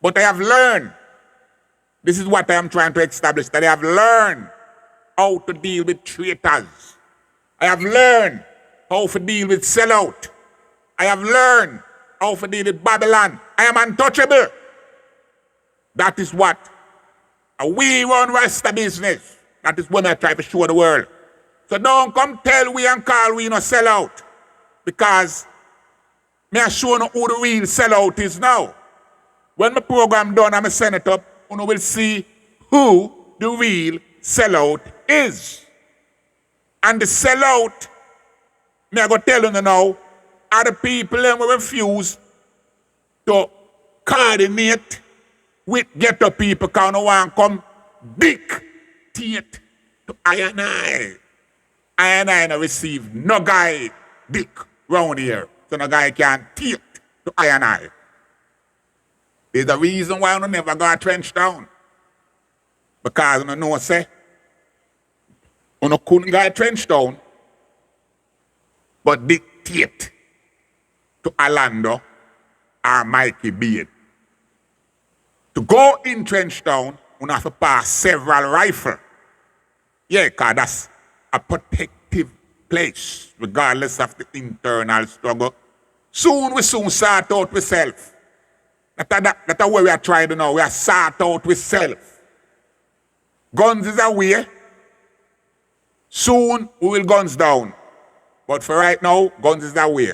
But I have learned, this is what I am trying to establish, that I have learned how to deal with traitors. I have learned how to deal with sellout. I have learned how to deal with Babylon. I am untouchable. That is what we run Rasta business. That is what I try to show the world. So don't come tell we and call we no sellout. Because me I show you who the real sellout is now. When my program done and I send it up, you will see who the real sellout is. And the sellout, me I go tell you now, are the people who refuse to coordinate with ghetto people because no one come dictate to I and I. I and I no receive no guy dick round here. So no guy can take to I and I. There's a reason why I never got trenched down. Because I know say, I couldn't get trenched down, but dictate to Orlando or Mikey Beard. To go in trench town, you have to pass several rifles. Yeah, because that's a protective place, regardless of the internal struggle. Soon we sort out ourselves. That's what we are trying to know. We are sort out ourselves. Guns is away. Soon we will guns down. But for right now, guns is away.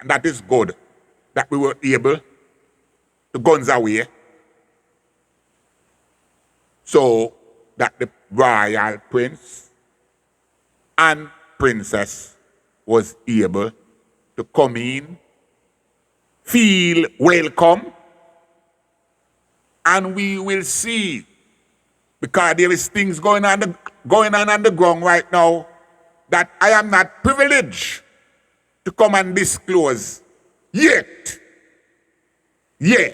And that is good that we were able to guns away so that the royal prince and princess was able to come in, feel welcome, and we will see, because there is things going on the ground right now that I am not privileged to come and disclose yet. Yeah.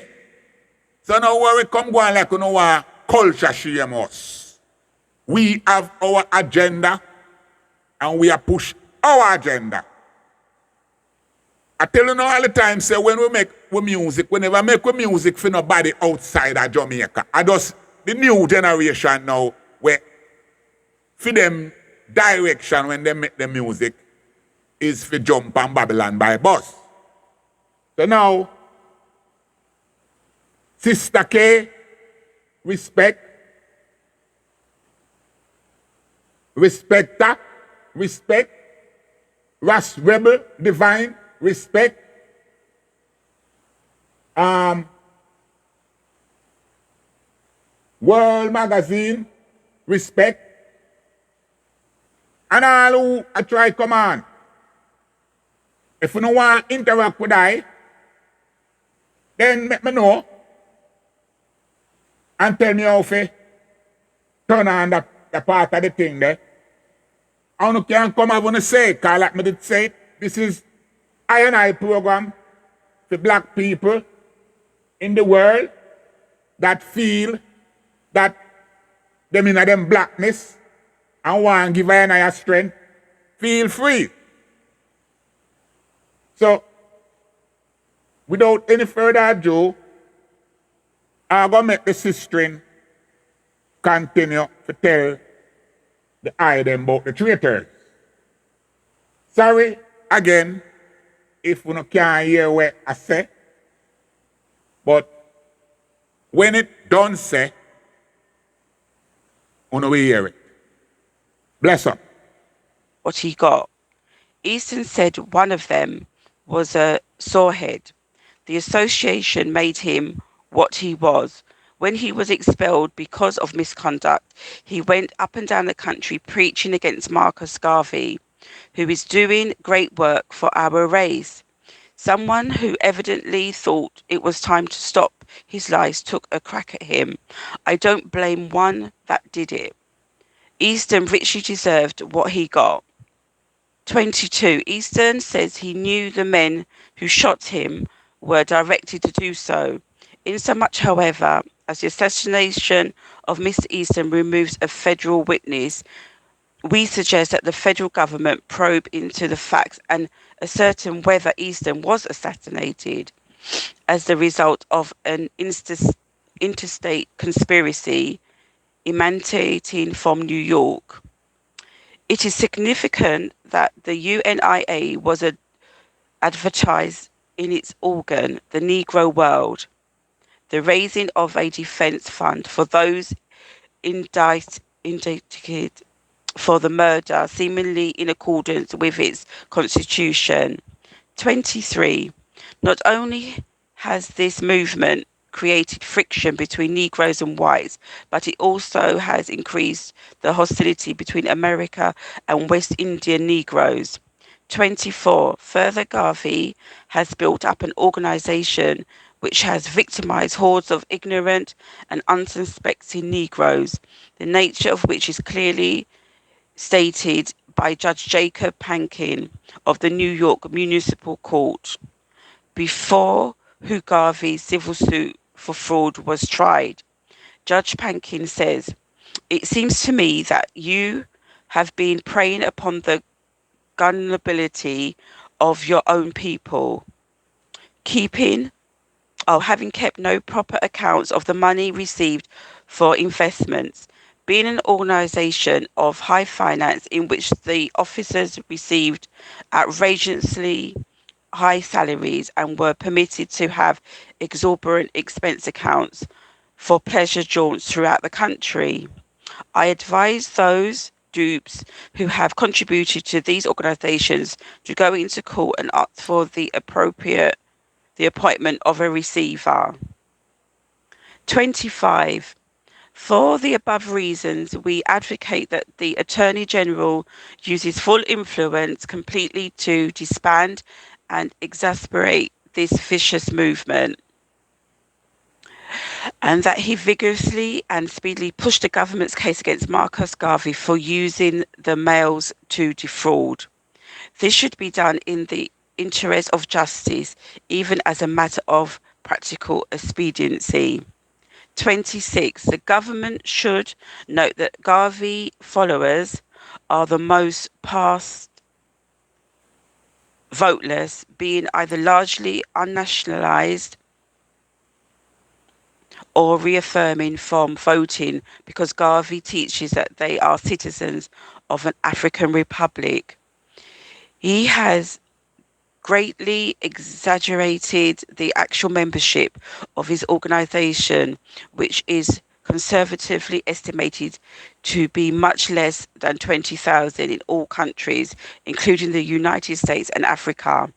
So now where we come going like you know our culture shame us. We have our agenda and we are push our agenda. I tell you now all the time, say when we make music, we never make music for nobody outside of Jamaica. I just the new generation now where for them direction when they make the music is for jump on Babylon by bus. So now, Sister K, respect, respecter, respect, Ras Rebel, Divine, respect, World Magazine, respect, and all who I try come on. If you don't want to interact with I, then let me know and tell me how to turn on the part of the thing there. I don't can come have to say, because like me did say, this is I program for black people in the world that feel that them in them blackness and want to give I a strength. Feel free. So, without any further ado, I'm going to make the sister continue to tell the them about the traitors. Sorry, again, if you can't hear what I say, but when it done say, you will hear it. Bless up.
What he got. Easton said one of them was a sorehead. The association made him what he was. When he was expelled because of misconduct, he went up and down the country preaching against Marcus Garvey, who is doing great work for our race. Someone who evidently thought it was time to stop his lies took a crack at him. I don't blame one that did it. Easton richly deserved what he got. 22. Easton says he knew the men who shot him were directed to do so. Insomuch, however, as the assassination of Mr. Easton removes a federal witness, we suggest that the federal government probe into the facts and ascertain whether Easton was assassinated as the result of an interstate conspiracy emanating from New York. It is significant that the UNIA was advertised in its organ, The Negro World, the raising of a defense fund for those indicted for the murder, seemingly in accordance with its constitution. 23. Not only has this movement created friction between Negroes and whites, but it also has increased the hostility between America and West Indian Negroes. 24. Further, Garvey has built up an organization which has victimized hordes of ignorant and unsuspecting Negroes, the nature of which is clearly stated by Judge Jacob Pankin of the New York Municipal Court, before who Garvey's civil suit for fraud was tried. Judge Pankin says, "It seems to me that you have been preying upon the gullibility of your own people, having kept no proper accounts of the money received for investments, being an organization of high finance in which the officers received outrageously high salaries and were permitted to have exorbitant expense accounts for pleasure jaunts throughout the country. I advise those dupes who have contributed to these organizations to go into court and ask for the appointment of a receiver. 25. For the above reasons, we advocate that the Attorney General uses full influence completely to disband and exasperate this vicious movement, and that he vigorously and speedily pushed the government's case against Marcus Garvey for using the mails to defraud. This should be done in the interest of justice, even as a matter of practical expediency. 26. The government should note that Garvey followers are the most past voteless, being either largely unnationalized or reaffirming from voting because Garvey teaches that they are citizens of an African republic. He has greatly exaggerated the actual membership of his organization, which is conservatively estimated to be much less than 20,000 in all countries, including the United States and Africa,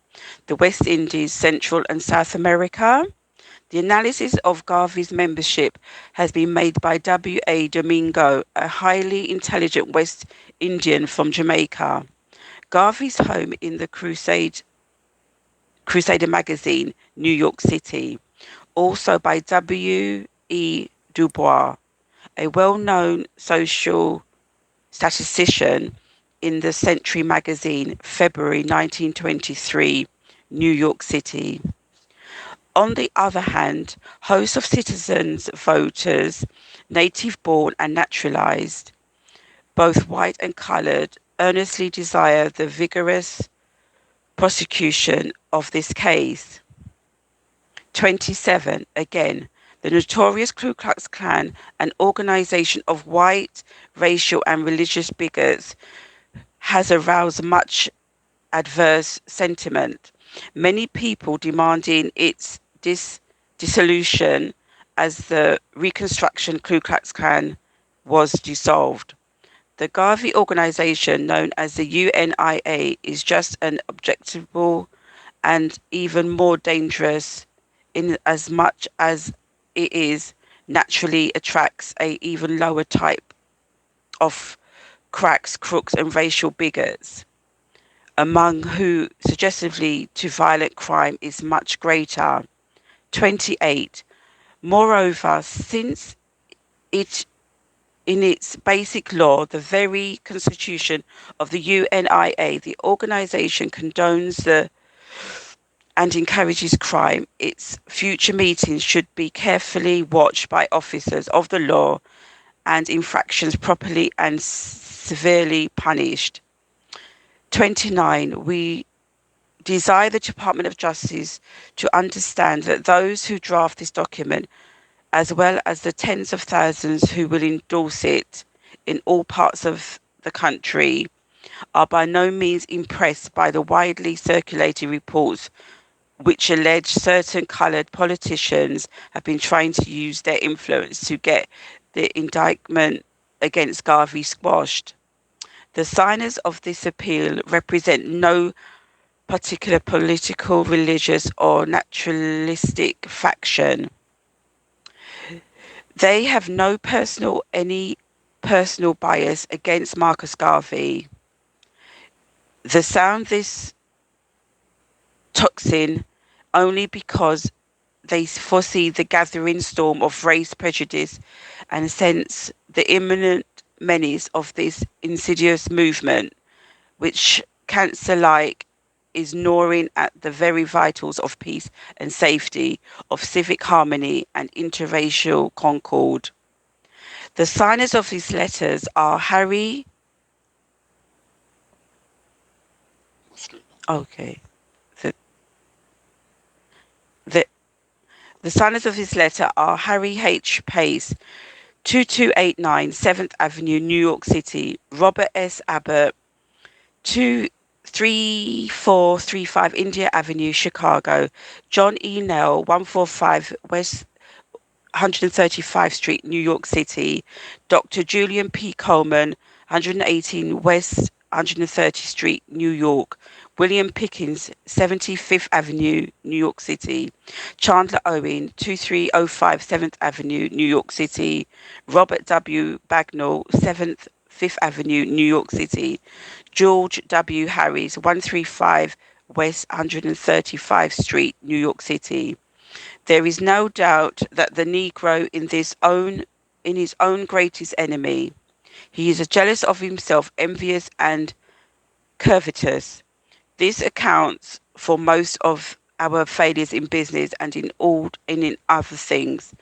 the West Indies, Central and South America. The analysis of Garvey's membership has been made by W. A. Domingo, a highly intelligent West Indian from Jamaica. Garvey's home in the Crusader magazine, New York City. Also by W. E. Dubois, a well-known social statistician, in the Century magazine, February 1923, New York City. On the other hand, hosts of citizens, voters, native born and naturalized, both white and colored, earnestly desire the vigorous prosecution of this case. 27. Again, the notorious Ku Klux Klan, an organization of white, racial and religious bigots, has aroused much adverse sentiment. Many people demanding its dissolution as the Reconstruction Ku Klux Klan was dissolved. The Garvey organization, known as the UNIA, is just an objectionable and even more dangerous in as much as it is naturally attracts a even lower type of cracks, crooks and racial bigots, among who suggestively to violent crime is much greater. 28. Moreover, since it in its basic law, the very constitution of the UNIA, the organization condones the and encourages crime, its future meetings should be carefully watched by officers of the law and infractions properly and severely punished. 29. We desire the Department of Justice to understand that those who draft this document, as well as the tens of thousands who will endorse it in all parts of the country, are by no means impressed by the widely circulated reports which allege certain coloured politicians have been trying to use their influence to get the indictment against Garvey squashed. The signers of this appeal represent no particular political, religious, or naturalistic faction. They have no any personal bias against Marcus Garvey. They sound this toxin only because they foresee the gathering storm of race prejudice and sense the imminent menace of this insidious movement, which cancer-like is gnawing at the very vitals of peace and safety, of civic harmony and interracial concord. The signers of these letters are Harry. Okay. The, the, the signers of this letter are Harry H. Pace, 2289 7th Avenue, New York City; Robert S. Abbott, 23435 India Avenue, Chicago; John E. Nell, 145 West 135th Street, New York City. Dr. Julian P. Coleman, 118 West 130th Street, New York. William Pickens, 75th Avenue, New York City. Chandler Owen, 2305 7th Avenue, New York City. Robert W. Bagnall, 7th 5th Avenue, New York City. George W. Harris, 135 West 135th Street, New York City. There is no doubt that the Negro in his own greatest enemy. He is jealous of himself, envious and covetous. This accounts for most of our failures in business and in other things.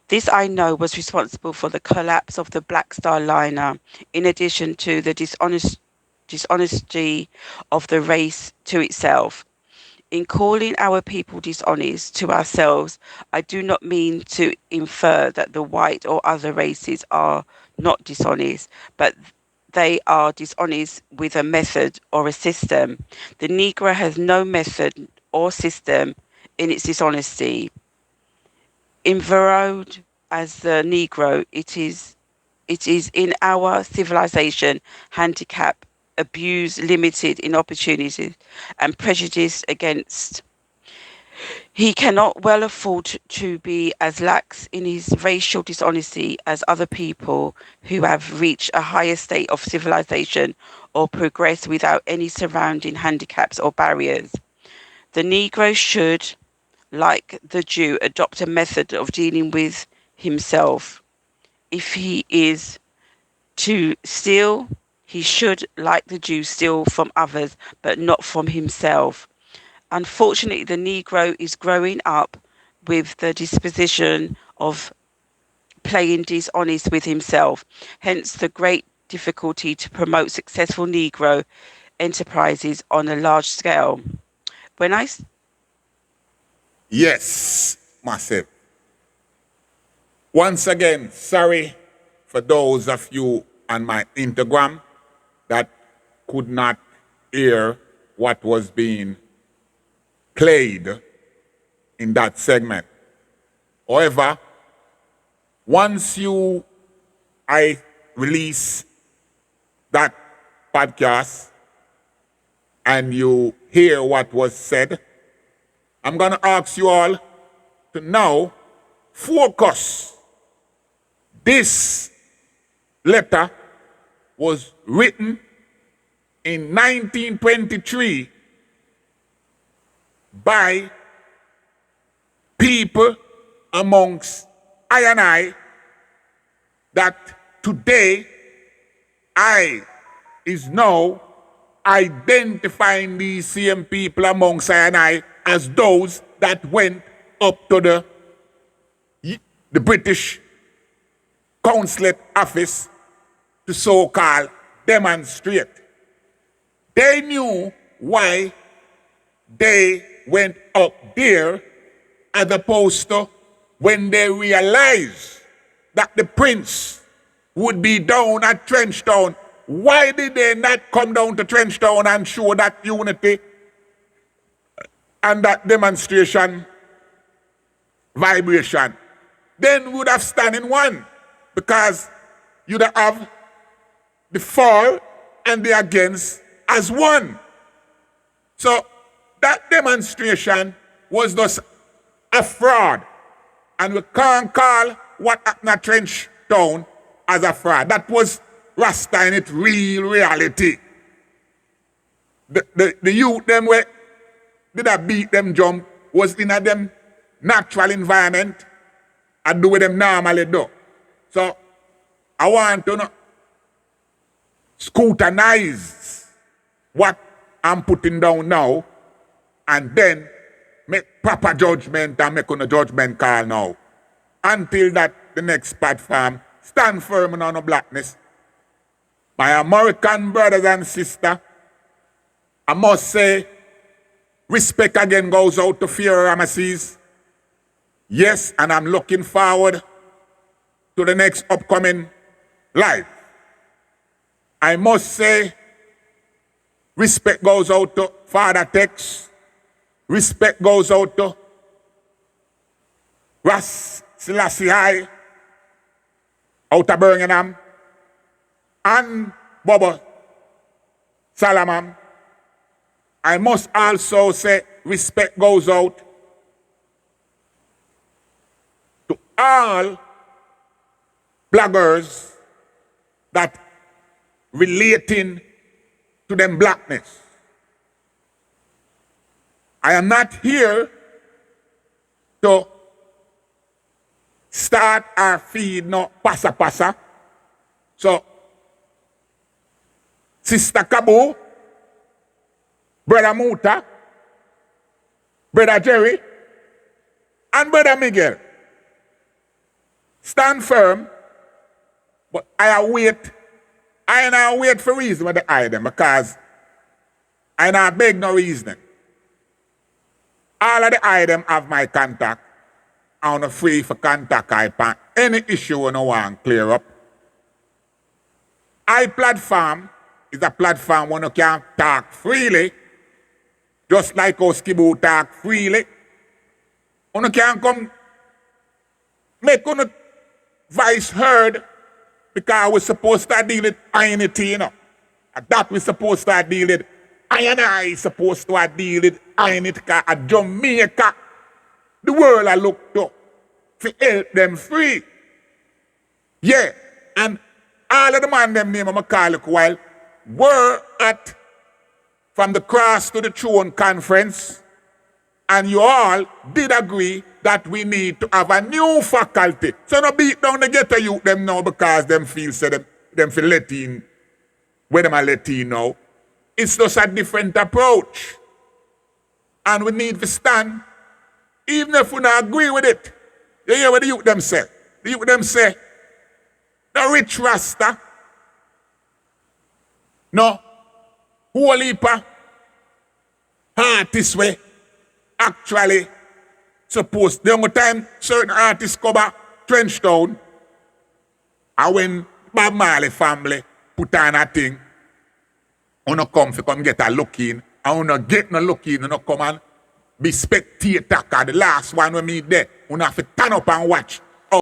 This I know was responsible for the collapse of the Black Star liner, in addition to the dishonesty of the race to itself. In calling our people dishonest to ourselves, I do not mean to infer that the white or other races are not dishonest, but they are dishonest with a method or a system. The Negro has no method or system in its dishonesty. Environed as the Negro, it is in our civilization handicap, abused, limited in opportunities, and prejudiced against. He cannot well afford to be as lax in his racial dishonesty as other people who have reached a higher state of civilization or progress without any surrounding handicaps or barriers. The Negro should, like the Jew, adopt a method of dealing with himself. If he is to steal, he should, like the Jew, steal from others, but not from himself. Unfortunately, the Negro is growing up with the disposition of playing dishonest with himself, hence the great difficulty to promote successful Negro enterprises on a large scale. When I
Yes, massive. Once again, sorry for those of you on my Instagram that could not hear what was being played in that segment. However, once I release that podcast and you hear what was said, I'm going to ask you all to now focus. This letter was written in 1923 by people amongst I and I that today I is now identifying these same people amongst I and I as those that went up to the British Consulate office to so-called demonstrate. They knew why they went up there as opposed to when they realized that the prince would be down at Trenchtown. Why did they not come down to Trenchtown and show that unity and that demonstration vibration? Then we would have stand in one, because you'd have the for and the against as one. So that demonstration was just a fraud. And we can't call what happened at Trenchtown as a fraud. That was Rasta in its real reality. The youth them where did I beat them jump was in a them natural environment and do what them normally do. So I want to scrutinize what I'm putting down now and then make proper judgment and make a judgment call now. Until that the next platform, stand firm on the blackness. My American brothers and sisters, I must say, respect again goes out to Fear Ramesses. Yes, and I'm looking forward to the next upcoming live. I must say, respect goes out to Father Tex. Respect goes out to Selassie I out of Birmingham and Bobo Salaman, I must also say respect goes out to all bloggers that relating to them blackness. I am not here to start or feed no pasa pasa. So, Sister Kabu, Brother Muta, Brother Jerry, and Brother Miguel, stand firm, but I now wait for reason when they hide them because I now beg no reasoning. All of the items have my contact. I'm free for contact any issue you want to clear up. I platform is a platform where you can talk freely, just like how Skibu talk freely. You can come make your voice heard because we're supposed to deal with unity, you know. And that we're supposed to deal with. I and I supposed to deal with unity at Jamaica. The world I look to help them free. Yeah. And all of the man them name I'm call it while were at from the Cross to the Throne conference, and you all did agree that we need to have a new faculty. So no beat down the ghetto youth them now because them feel say them feel let in where them are let in now. It's just a different approach. And we need to stand, even if we don't agree with it. You hear what the youth them say? The youth them say, the rich Rasta, no, whole heap of artists way actually supposed, the only time certain artists cover Trenchtown, and when Bob Marley family put on a thing, you no come to come get a look in, and you no get no look in, you no come and be spectator, because the last one when me there, you have to turn up and watch